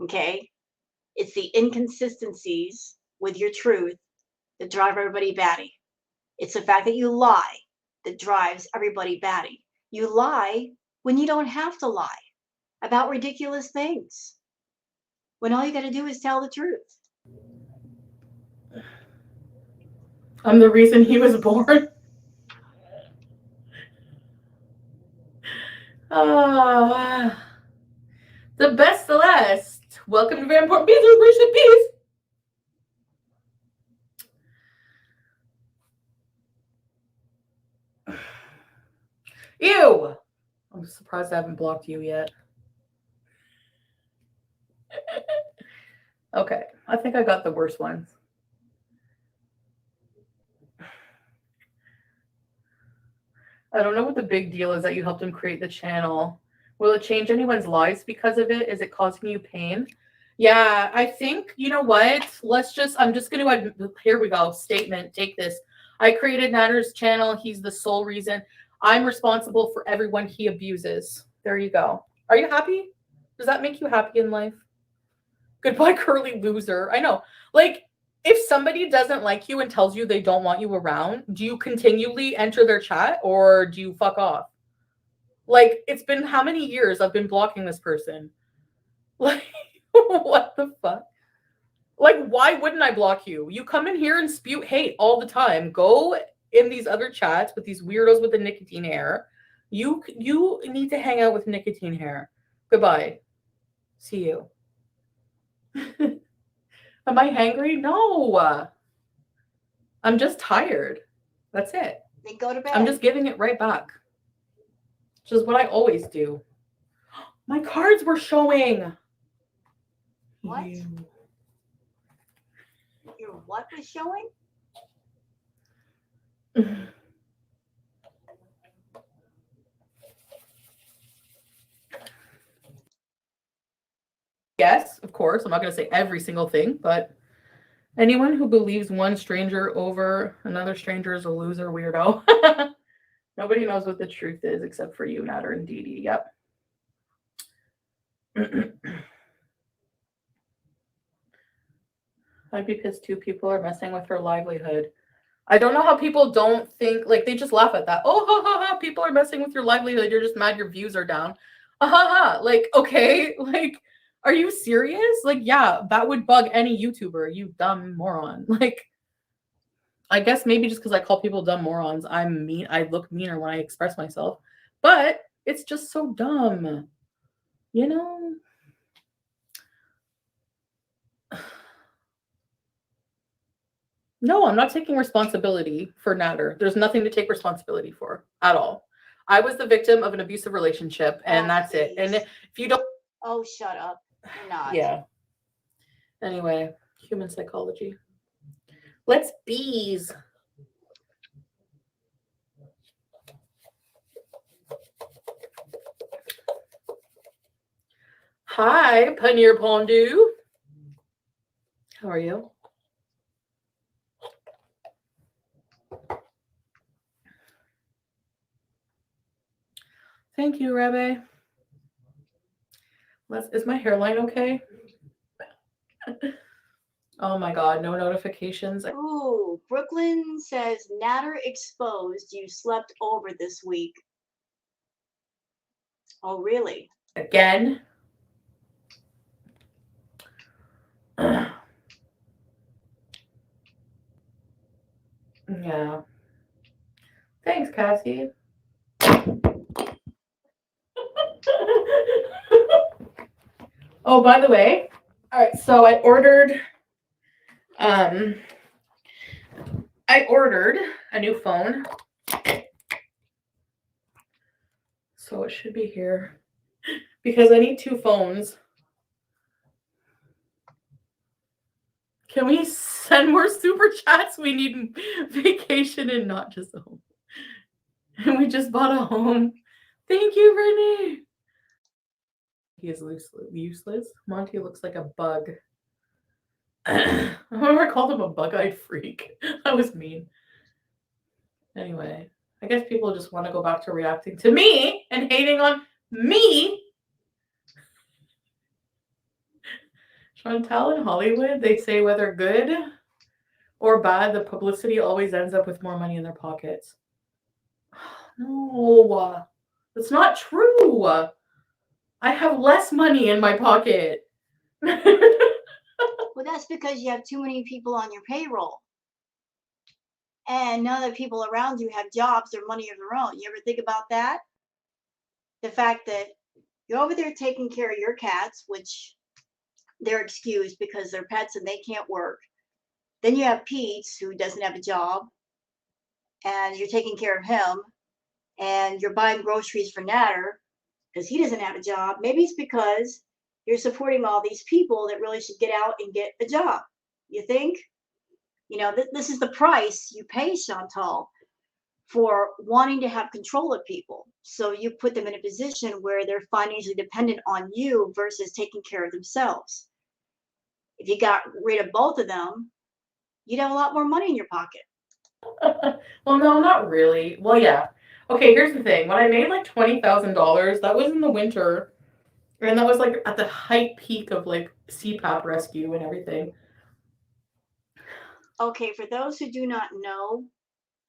Okay? It's the inconsistencies with your truth that drive everybody batty. It's the fact that you lie that drives everybody batty. You lie when you don't have to lie about ridiculous things. When all you got to do is tell the truth. I'm the reason he was born. The best Celeste. Welcome to Vanport Beeezers, Reach the Peace. Ew. I'm surprised I haven't blocked you yet. Okay, I think I got the worst ones. I don't know what the big deal is that you helped him create the channel. Will it change anyone's lives because of it? Is it causing you pain? Yeah, I think, you know what? I'm just going to, here we go, statement, take this. I created Natter's channel. He's the sole reason. I'm responsible for everyone he abuses. There you go. Are you happy? Does that make you happy in life? Goodbye, curly loser. I know. Like, if somebody doesn't like you and tells you they don't want you around, do you continually enter their chat or do you fuck off? Like, it's been how many years I've been blocking this person? Like, what the fuck? Like, why wouldn't I block you? You come in here and spew hate all the time. Go in these other chats with these weirdos with the nicotine hair. You need to hang out with nicotine hair. Goodbye. See you. Am I hangry? No. I'm just tired. That's it. Then go to bed. I'm just giving it right back. Which is what I always do. My cards were showing. What? Your what was showing? Yes, of course. I'm not going to say every single thing, but anyone who believes one stranger over another stranger is a loser weirdo. Nobody knows what the truth is except for you, Natter and Dee Dee. Yep. I'd be pissed too. People are messing with her livelihood. I don't know how people don't think, like, they just laugh at that. Oh, ha, ha, ha, people are messing with your livelihood. You're just mad your views are down. Ha, ha, ha. Like, okay, like, are you serious? Like, yeah, that would bug any YouTuber, you dumb moron. Like, I guess maybe just because I call people dumb morons, I'm mean. I look meaner when I express myself. But it's just so dumb. You know? No, I'm not taking responsibility for Natter. There's nothing to take responsibility for at all. I was the victim of an abusive relationship, and that's it. And if you don't... Oh, shut up. You're not. Yeah. Anyway, human psychology. Let's bees. Hi, Paneer Pondu. How are you? Thank you, Rabbi. Is my hairline okay? Oh my God, no notifications. Ooh, Brooklyn says Natter exposed you slept over this week. Oh, really? Again? Yeah. Thanks, Cassie. Oh, by the way, all right, so I ordered a new phone. So it should be here because I need 2 phones. Can we send more super chats? We need vacation and not just a home. And we just bought a home. Thank you, Brittany. He is useless. Monty looks like a bug. I remember I called him a bug-eyed freak. That was mean. Anyway, I guess people just want to go back to reacting to me and hating on me. Chantal in Hollywood, they say whether good or bad, the publicity always ends up with more money in their pockets. No, that's not true. I have less money in my pocket. Well, that's because you have too many people on your payroll. And none of the people around you have jobs or money of their own. You ever think about that? The fact that you're over there taking care of your cats, which they're excused because they're pets and they can't work. Then you have Pete, who doesn't have a job, and you're taking care of him. And you're buying groceries for Natter because he doesn't have a job. Maybe it's because you're supporting all these people that really should get out and get a job. You think? You know, this is the price you pay, Chantal, for wanting to have control of people. So you put them in a position where they're financially dependent on you versus taking care of themselves. If you got rid of both of them, you'd have a lot more money in your pocket. Well, no, not really. Well, yeah. Okay, here's the thing. When I made like $20,000, that was in the winter. And that was like at the height peak of like CPAP rescue and everything. Okay, for those who do not know,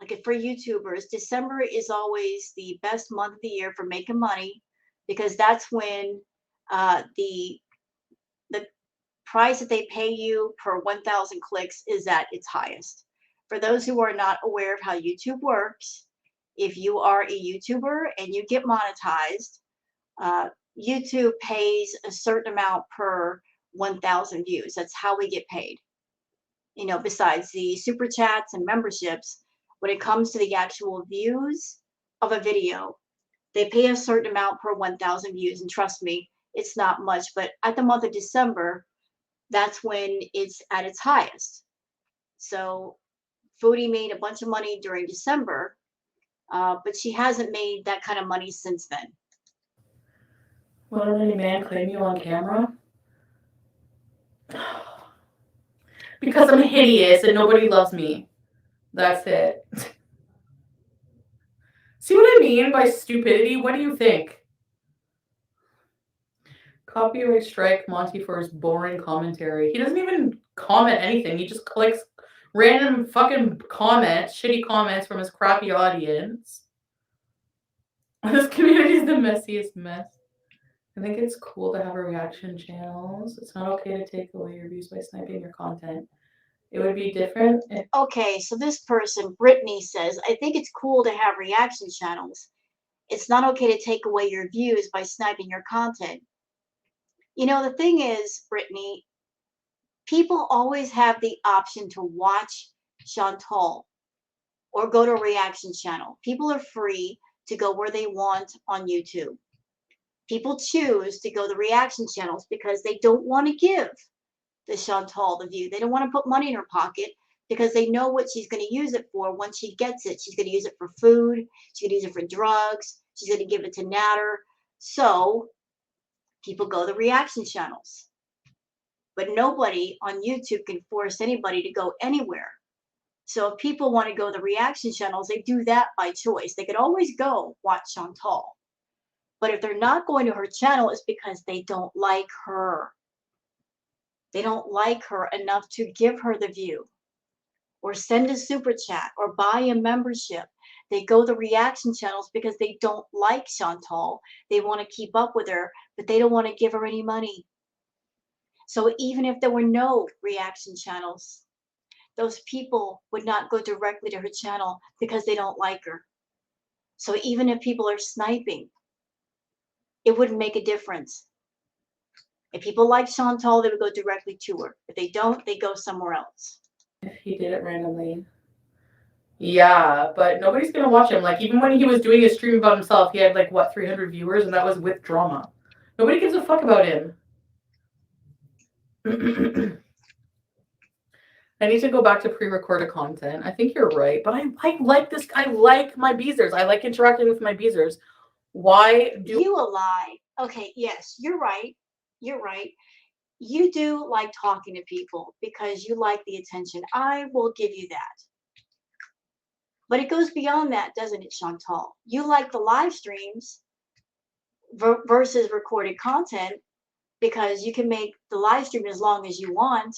like for YouTubers, December is always the best month of the year for making money because that's when the price that they pay you per 1,000 clicks is at its highest. For those who are not aware of how YouTube works, if you are a YouTuber and you get monetized, uh, YouTube pays a certain amount per 1,000 views. That's how we get paid. You know, besides the super chats and memberships, when it comes to the actual views of a video, they pay a certain amount per 1,000 views. And trust me, it's not much. But at the month of December, that's when it's at its highest. So Foodie made a bunch of money during December, but she hasn't made that kind of money since then. Will any man claim you on camera? Because I'm hideous and nobody loves me. That's it. See what I mean by stupidity? What do you think? Copyright strike Monty for his boring commentary. He doesn't even comment anything. He just clicks random fucking comments, shitty comments from his crappy audience. This community is the messiest mess. I think it's cool to have reaction channels. It's not okay to take away your views by sniping your content. It would be different if... Okay, so this person, Brittany, says, I think it's cool to have reaction channels. It's not okay to take away your views by sniping your content. You know, the thing is, Brittany, people always have the option to watch Chantal or go to a reaction channel. People are free to go where they want on YouTube. People choose to go to the reaction channels because they don't want to give the Chantal the view. They don't want to put money in her pocket because they know what she's going to use it for once she gets it. She's going to use it for food. She's going to use it for drugs. She's going to give it to Natter. So people go to the reaction channels. But nobody on YouTube can force anybody to go anywhere. So if people want to go to the reaction channels, they do that by choice. They could always go watch Chantal. But if they're not going to her channel, it's because they don't like her. They don't like her enough to give her the view or send a super chat or buy a membership. They go to reaction channels because they don't like Chantal. They want to keep up with her, but they don't want to give her any money. So even if there were no reaction channels, those people would not go directly to her channel because they don't like her. So even if people are sniping, it wouldn't make a difference. If people like Chantal, they would go directly to her. If they don't, they go somewhere else. If he did it randomly. Yeah, but nobody's gonna watch him. Like, even when he was doing his stream about himself, he had, like, what, 300 viewers, and that was with drama. Nobody gives a fuck about him. I need to go back to pre-recorded content. I think you're right, but I like this. I like my Beeezers. I like interacting with my Beeezers. Why do you a lie? Okay, yes, you're right. You're right. You do like talking to people because you like the attention. I will give you that. But it goes beyond that, doesn't it, Chantal? You like the live streams versus recorded content because you can make the live stream as long as you want.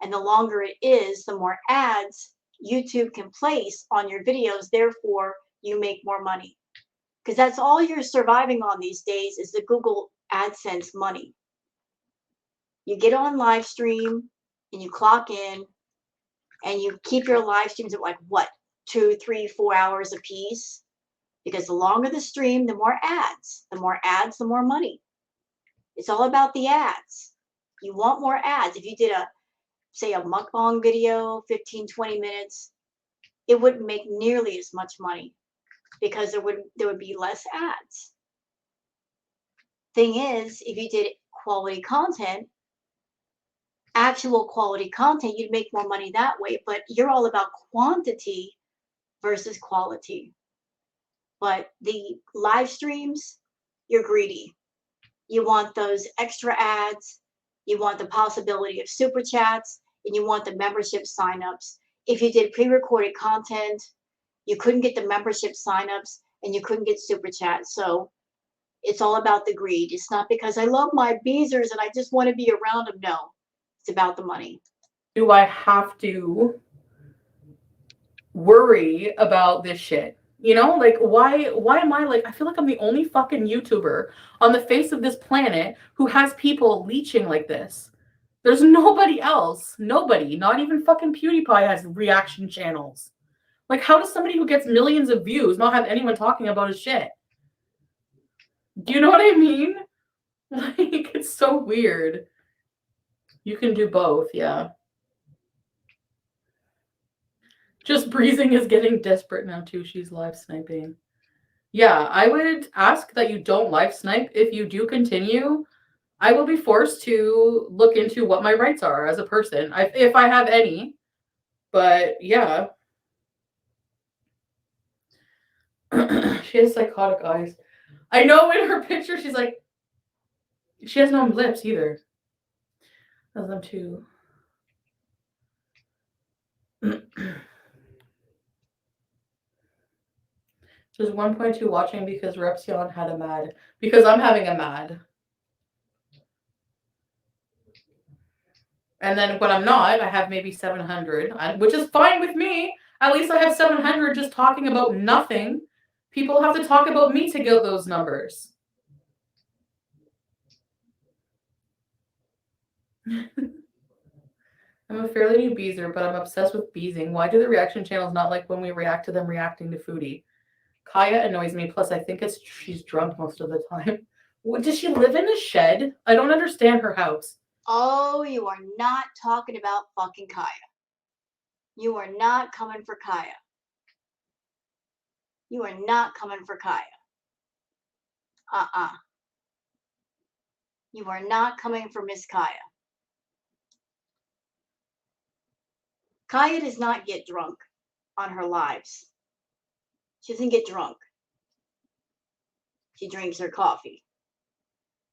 And the longer it is, the more ads YouTube can place on your videos. Therefore, you make more money. Because that's all you're surviving on these days is the Google AdSense money. You get on live stream and you clock in and you keep your live streams at like what, 2, 3, 4 hours a piece? Because the longer the stream, the more ads. The more ads, the more money. It's all about the ads. You want more ads. If you did say a mukbang video, 15, 20 minutes, it wouldn't make nearly as much money because there would be less ads. Thing is, if you did quality content, actual quality content, you'd make more money that way, but you're all about quantity versus quality. But the live streams, you're greedy. You want those extra ads, you want the possibility of super chats, and you want the membership signups. If you did pre-recorded content, you couldn't get the membership signups and you couldn't get super chats. So it's all about the greed. It's not because I love my Beeezers and I just want to be around them. No, it's about the money. I have to worry about this shit. You know, like why am I like I feel like I'm the only fucking YouTuber on the face of this planet who has people leeching like this. There's nobody else. Nobody, not even fucking PewDiePie has reaction channels. Like how does somebody who gets millions of views not have anyone talking about his shit? Do you know what I mean? Like it's so weird. You can do both, yeah. Just Breezing is getting desperate now too. She's live sniping. Yeah, I would ask that you don't live snipe. If you do continue, I will be forced to look into what my rights are as a person, if I have any. But yeah. She has psychotic eyes. I know in her picture she's like, she has no lips either. That's them too. There's 1.2 watching because Repsion had a mad. Because I'm having a mad. And then when I'm not, I have maybe 700, which is fine with me. At least I have 700 just talking about nothing. People have to talk about me to get those numbers. I'm a fairly new Beezer, but I'm obsessed with beezing. Why do the reaction channels not like when we react to them reacting to Foodie? Kaya annoys me, plus I think she's drunk most of the time. Does she live in a shed? I don't understand her house. Oh, you are not talking about fucking Kaya. You are not coming for Kaya. You are not coming for Kaya. You are not coming for Miss Kaya. Kaya does not get drunk on her lives. She doesn't get drunk. She drinks her coffee.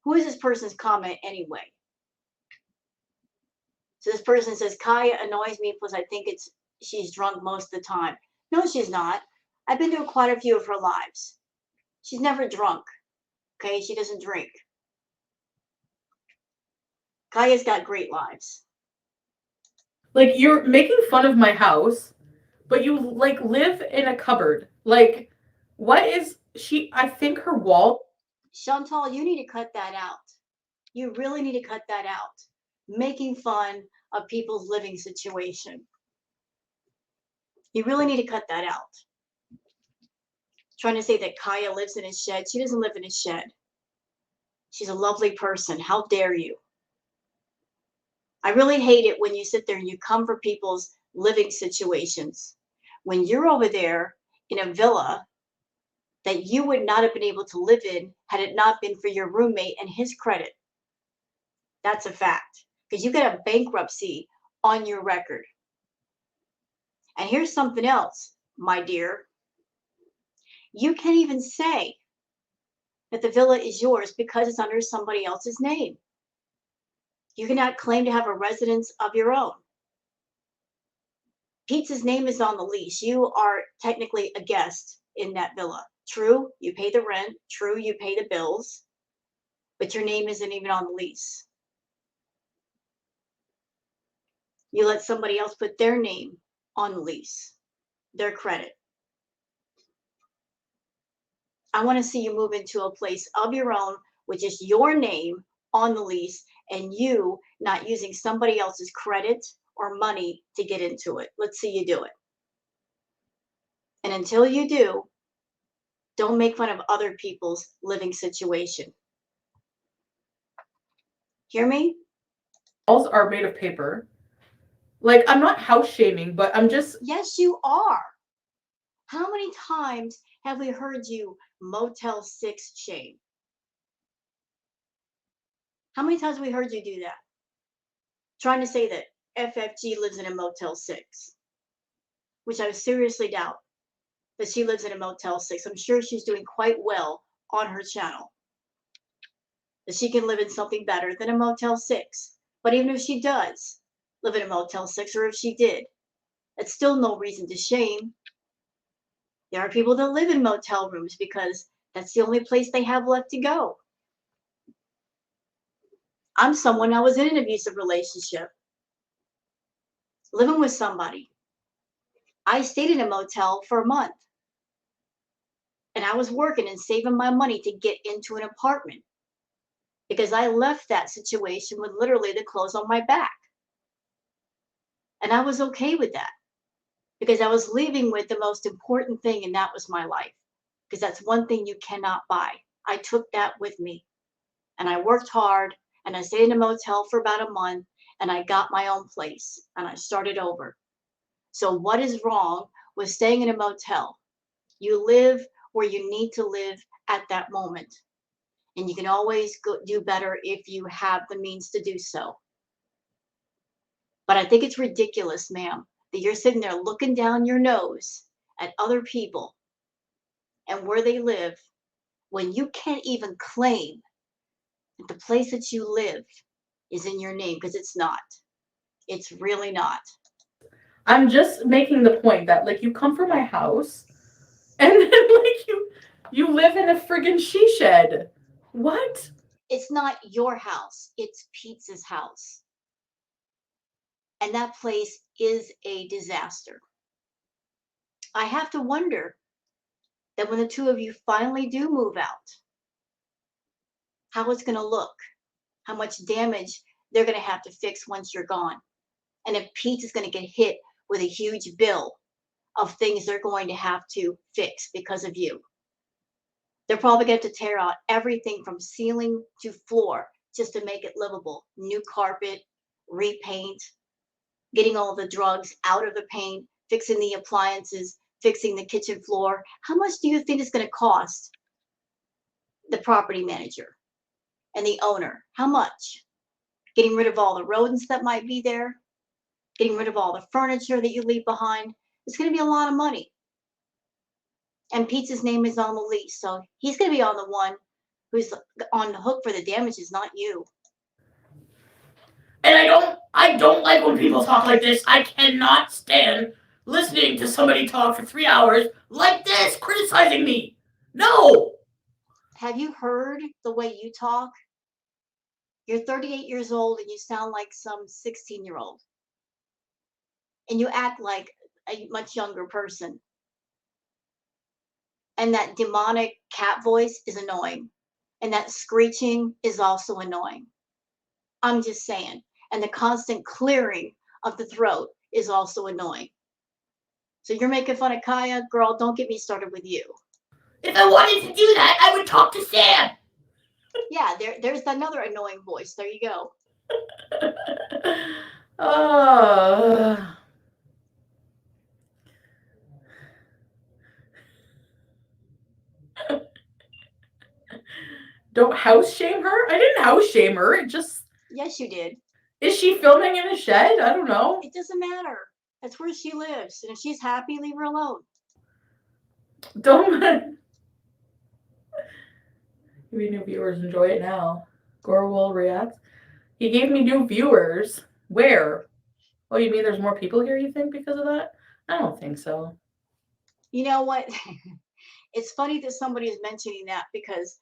Who is this person's comment anyway? So this person says, Kaya annoys me, plus I think she's drunk most of the time. No, she's not. I've been to quite a few of her lives. She's never drunk. Okay, she doesn't drink. Kaya's got great lives. Like, you're making fun of my house, but you, like, live in a cupboard. Like, what is she? I think her wall. Chantal, you need to cut that out. You really need to cut that out. Making fun of people's living situation. You really need to cut that out. Trying to say that Kaya lives in a shed. She doesn't live in a shed. She's a lovely person. How dare you? I really hate it when you sit there and you come for people's living situations. When you're over there in a villa that you would not have been able to live in had it not been for your roommate and his credit. That's a fact. Because you got a bankruptcy on your record. And here's something else, my dear. You can't even say that the villa is yours because it's under somebody else's name. You cannot claim to have a residence of your own. Pete's name is on the lease. You are technically a guest in that villa. True, you pay the rent. True, you pay the bills. But your name isn't even on the lease. You let somebody else put their name on the lease, their credit. I want to see you move into a place of your own, which is your name on the lease, and you not using somebody else's credit or money to get into it. Let's see you do it. And until you do, don't make fun of other people's living situation. Hear me? Walls are made of paper. Like, I'm not house shaming, but I'm just. Yes, you are. How many times have we heard you Motel 6 shame? How many times have we heard you do that? Trying to say that FFG lives in a Motel 6, which I seriously doubt that she lives in a Motel 6. I'm sure she's doing quite well on her channel. That she can live in something better than a Motel 6. But even if she does live in a Motel 6, or if she did, that's still no reason to shame. There are people that live in motel rooms because that's the only place they have left to go. I'm someone that was in an abusive relationship, living with somebody. I stayed in a motel for a month and I was working and saving my money to get into an apartment because I left that situation with literally the clothes on my back. And I was okay with that because I was leaving with the most important thing, and that was my life. Because that's one thing you cannot buy. I took that with me and I worked hard and I stayed in a motel for about a month and I got my own place and I started over. So, what is wrong with staying in a motel? You live where you need to live at that moment. And you can always do better if you have the means to do so. But I think it's ridiculous, ma'am, that you're sitting there looking down your nose at other people and where they live when you can't even claim that the place that you live is in your name because it's not. It's really not. I'm just making the point that like you come from my house and then like you live in a friggin' she shed. What? It's not your house, it's Pete's house. And that place is a disaster. I have to wonder that when the two of you finally do move out, how it's going to look, how much damage they're going to have to fix once you're gone. And if Pete is going to get hit with a huge bill of things they're going to have to fix because of you. They're probably going to have to tear out everything from ceiling to floor just to make it livable. New carpet, repaint, getting all the drugs out of the paint, fixing the appliances, fixing the kitchen floor. How much do you think it's going to cost the property manager and the owner? How much? Getting rid of all the rodents that might be there, getting rid of all the furniture that you leave behind. It's going to be a lot of money. And Pete's name is on the lease, so he's going to be on the one who's on the hook for the damages, not you. And I don't like when people talk like this. I cannot stand listening to somebody talk for 3 hours like this, criticizing me. No. Have you heard the way you talk? You're 38 years old and you sound like some 16-year-old. And you act like a much younger person. And that demonic cat voice is annoying. And that screeching is also annoying. I'm just saying. And the constant clearing of the throat is also annoying. So you're making fun of Kaya? Girl, don't get me started with you. If I wanted to do that, I would talk to Sam. Yeah, there's another annoying voice. There you go. Don't house shame her? I didn't house shame her. It just. Yes, you did. Is she filming in a shed? I don't know. It doesn't matter. That's where she lives. And if she's happy, leave her alone. Don't. Maybe new viewers enjoy it now. Gorwell reacts. He gave me new viewers. Where? Oh, you mean there's more people here, you think, because of that? I don't think so. You know what? It's funny that somebody is mentioning that because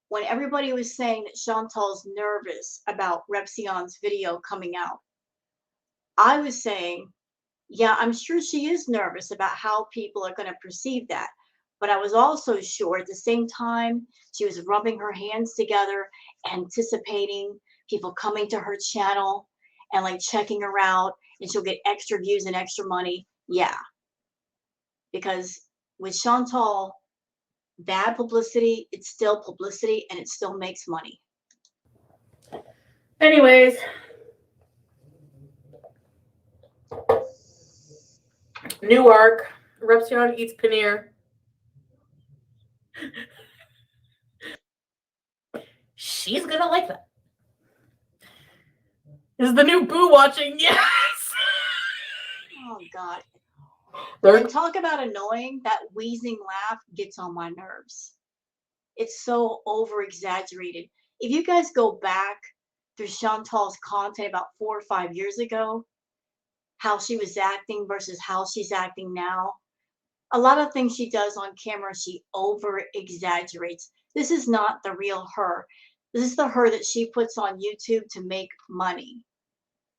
when everybody was saying that Chantal's nervous about Repsion's video coming out, I was saying, yeah, I'm sure she is nervous about how people are going to perceive that. But I was also sure at the same time she was rubbing her hands together, anticipating people coming to her channel and like checking her out, and she'll get extra views and extra money. Yeah. Because with Chantal, bad publicity, it's still publicity and it still makes money. Anyways. New arc. Repsion eats paneer. She's gonna like that. Is the new Boo watching? Yes! Oh, God. They're... And talk about annoying. That wheezing laugh gets on my nerves. It's so over-exaggerated. If you guys go back through Chantal's content about 4 or 5 years ago, how she was acting versus how she's acting now, a lot of things she does on camera, she over-exaggerates. This is not the real her. This is the her that she puts on YouTube to make money.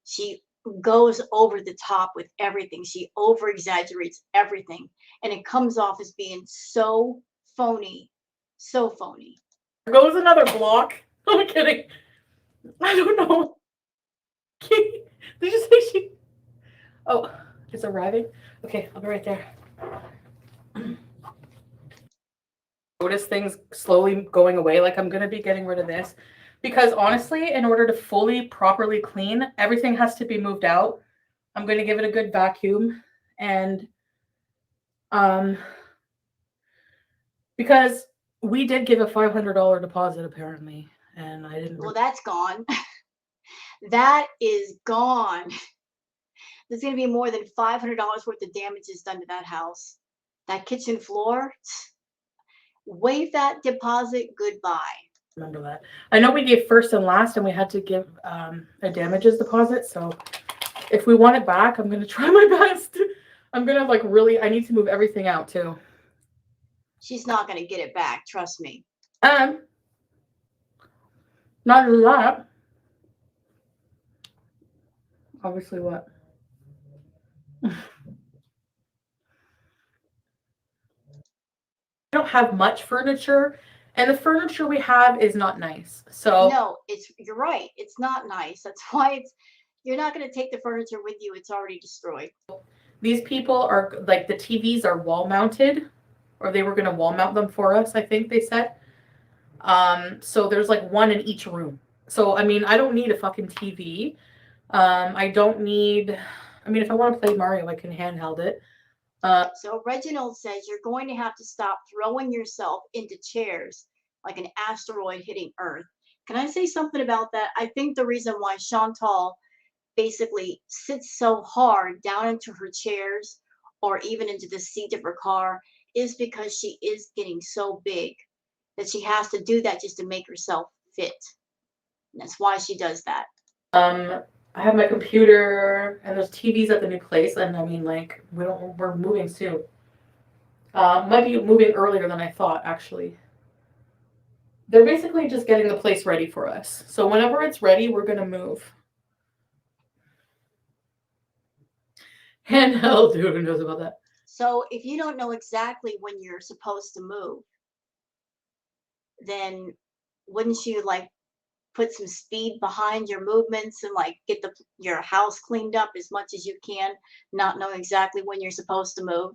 She goes over the top with everything. She over exaggerates everything. And it comes off as being so phony. So phony. There goes another block. I'm kidding. I don't know. Did you say she? Oh, it's arriving? Okay, I'll be right there. Notice things slowly going away. Like, I'm going to be getting rid of this. Because honestly, in order to fully, properly clean, everything has to be moved out. I'm going to give it a good vacuum. And because we did give a $500 deposit, apparently. And I didn't. Well, that's gone. That is gone. There's going to be more than $500 worth of damages done to that house. That kitchen floor, wave that deposit goodbye. Remember that. I know we gave first and last, and we had to give a damages deposit. So if we want it back, I'm going to try my best. I'm going to like really, I need to move everything out too. She's not going to get it back. Trust me. Not only that. Obviously what? I don't have much furniture, and the furniture we have is not nice. So no, you're right. It's not nice. That's why you're not going to take the furniture with you. It's already destroyed. These people are like, the TVs are wall mounted, or they were going to wall mount them for us, I think they said. So there's like one in each room. So I mean, I don't need a fucking TV. I don't need, I mean, if I want to play Mario, I can handheld it. So Reginald says you're going to have to stop throwing yourself into chairs like an asteroid hitting Earth. Can I say something about that? I think the reason why Chantal basically sits so hard down into her chairs or even into the seat of her car is because she is getting so big that she has to do that just to make herself fit. And that's why she does that. I have my computer, and there's TVs at the new place, and I mean, like, we're moving soon. Might be moving earlier than I thought, actually. They're basically just getting the place ready for us. So whenever it's ready, we're gonna move. Handheld, dude, who knows about that? So if you don't know exactly when you're supposed to move, then wouldn't you like put some speed behind your movements and like get your house cleaned up as much as you can, not knowing exactly when you're supposed to move?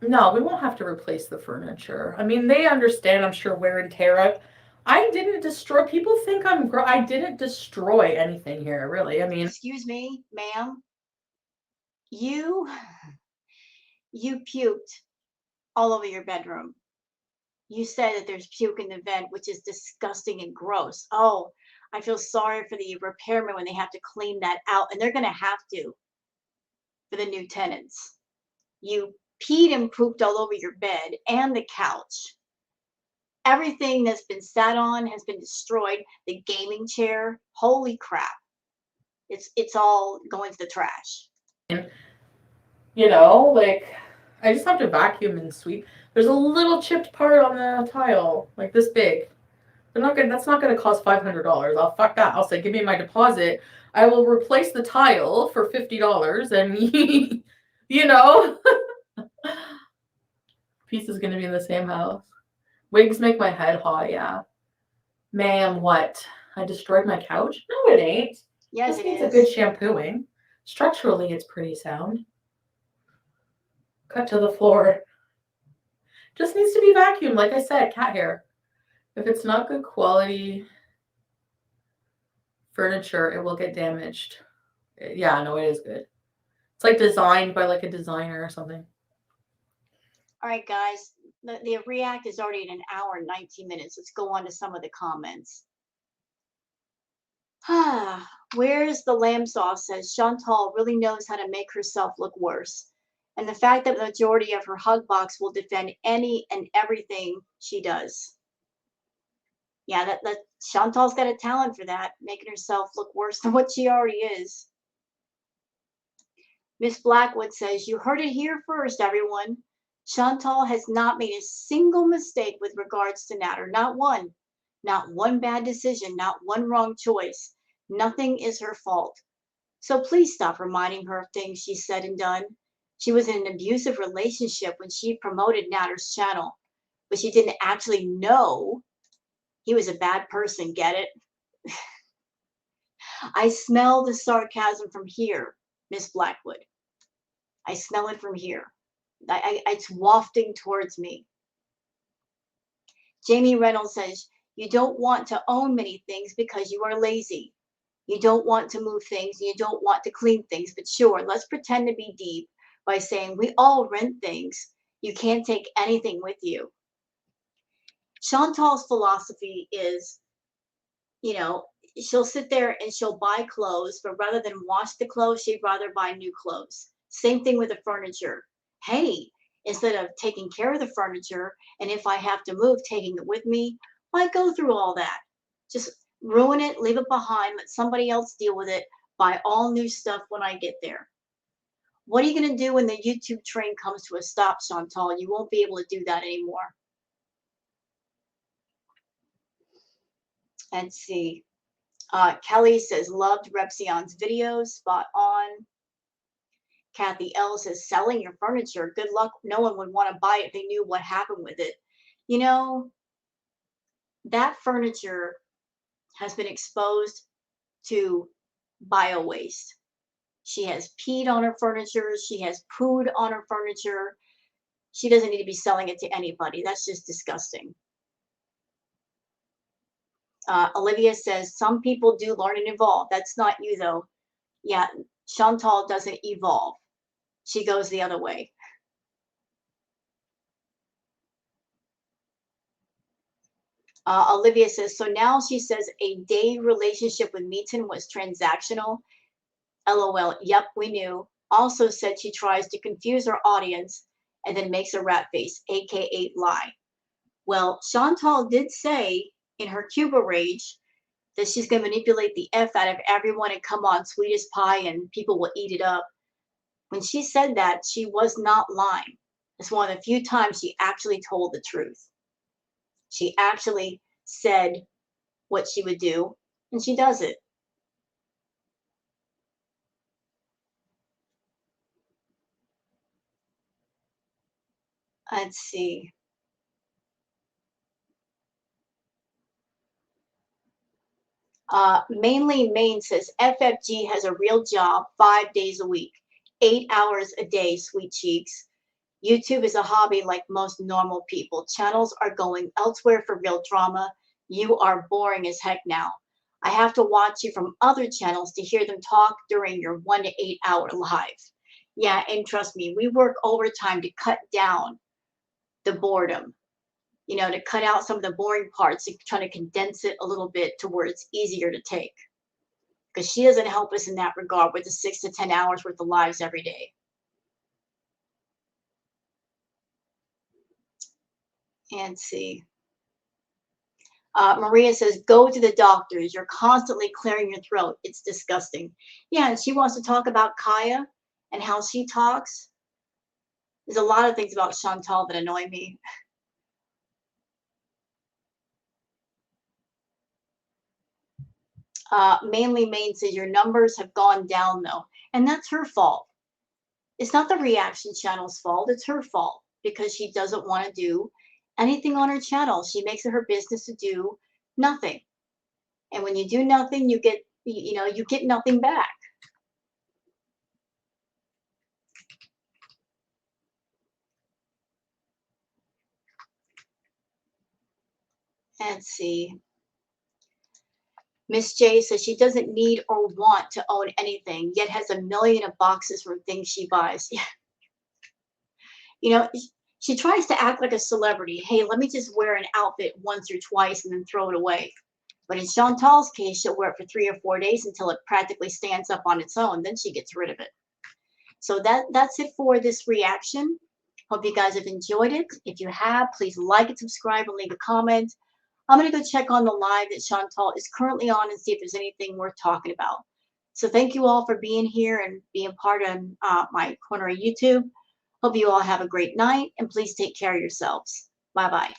No, we won't have to replace the furniture. I mean, they understand, I'm sure, wear and tear. I didn't destroy. People think I didn't destroy anything here, really. I mean, excuse me, ma'am. You puked all over your bedroom. You said that there's puke in the vent, which is disgusting and gross. Oh, I feel sorry for the repairmen when they have to clean that out, and they're going to have to for the new tenants. You peed and pooped all over your bed and the couch. Everything that's been sat on has been destroyed. The gaming chair, holy crap. It's all going to the trash. You know, like, I just have to vacuum and sweep. There's a little chipped part on the tile, like this big. That's not gonna cost $500. I'll fuck that. I'll say, give me my deposit. I will replace the tile for $50, and you know, piece is gonna be in the same house. Wigs make my head hot. Yeah, ma'am. What? I destroyed my couch? No, it ain't. Yes, this it needs is. a good shampooing. Structurally, it's pretty sound. Cut to the floor. Just needs to be vacuumed, like I said, cat hair. If it's not good quality furniture, it will get damaged. Yeah, no, it is good. It's like designed by like a designer or something. All right, guys. The react is already in an hour and 19 minutes. Let's go on to some of the comments. Where's the lamb sauce says Chantal really knows how to make herself look worse. And the fact that the majority of her hug box will defend any and everything she does. Yeah, that Chantal's got a talent for that, making herself look worse than what she already is. Miss Blackwood says, you heard it here first, everyone. Chantal has not made a single mistake with regards to Natter, not one. Not one bad decision, not one wrong choice. Nothing is her fault. So please stop reminding her of things she said and done. She was in an abusive relationship when she promoted Natter's channel, but she didn't actually know he was a bad person, get it? I smell the sarcasm from here, Miss Blackwood. I smell it from here. It's wafting towards me. Jamie Reynolds says, you don't want to own many things because you are lazy. You don't want to move things, and you don't want to clean things. But sure, let's pretend to be deep by saying we all rent things. You can't take anything with you. Chantal's philosophy is, she'll sit there and she'll buy clothes, but rather than wash the clothes, she'd rather buy new clothes. Same thing with the furniture. Hey, instead of taking care of the furniture, and if I have to move, taking it with me, why go through all that? Just ruin it, leave it behind, let somebody else deal with it, buy all new stuff when I get there. What are you going to do when the YouTube train comes to a stop, Chantal? You won't be able to do that anymore. Let's see. Kelly says, loved Repsion's videos, spot on. Kathy L says, selling your furniture, good luck. No one would want to buy it if they knew what happened with it. That furniture has been exposed to bio waste. She has peed on her furniture. She has pooed on her furniture. She doesn't need to be selling it to anybody. That's just disgusting. Olivia says, some people do learn and evolve. That's not you, though. Yeah, Chantal doesn't evolve. She goes the other way. Olivia says, so now she says a day relationship with Meaton was transactional. LOL. Yep, we knew. Also said she tries to confuse her audience and then makes a rat face, aka lie. Well, Chantal did say in her Cuba rage that she's going to manipulate the F out of everyone and come on sweet as pie and people will eat it up. When she said that, she was not lying. It's one of the few times she actually told the truth. She actually said what she would do, and she does it. Let's see. Mainly Maine says FFG has a real job 5 days a week, 8 hours a day, sweet cheeks. YouTube is a hobby like most normal people. Channels are going elsewhere for real drama. You are boring as heck now. I have to watch you from other channels to hear them talk during your 1 to 8 hour live. Yeah, and trust me, we work overtime to cut down the boredom, to cut out some of the boring parts and try to condense it a little bit to where it's easier to take. Because she doesn't help us in that regard with the 6 to 10 hours worth of lives every day. And see. Maria says, go to the doctors. You're constantly clearing your throat. It's disgusting. Yeah, and she wants to talk about Kaya and how she talks. There's a lot of things about Chantal that annoy me. Mainly Maine says, your numbers have gone down, though. And that's her fault. It's not the reaction channel's fault. It's her fault because she doesn't want to do anything on her channel. She makes it her business to do nothing. And when you do nothing, you get nothing back. Let's see. Miss J says she doesn't need or want to own anything, yet has a million of boxes from things she buys. She tries to act like a celebrity. Hey, let me just wear an outfit once or twice and then throw it away. But in Chantal's case, she'll wear it for 3 or 4 days until it practically stands up on its own. Then she gets rid of it. So that's it for this reaction. Hope you guys have enjoyed it. If you have, please like and subscribe and leave a comment. I'm going to go check on the live that Chantal is currently on and see if there's anything worth talking about. So thank you all for being here and being part of my corner of YouTube. Hope you all have a great night and please take care of yourselves. Bye-bye.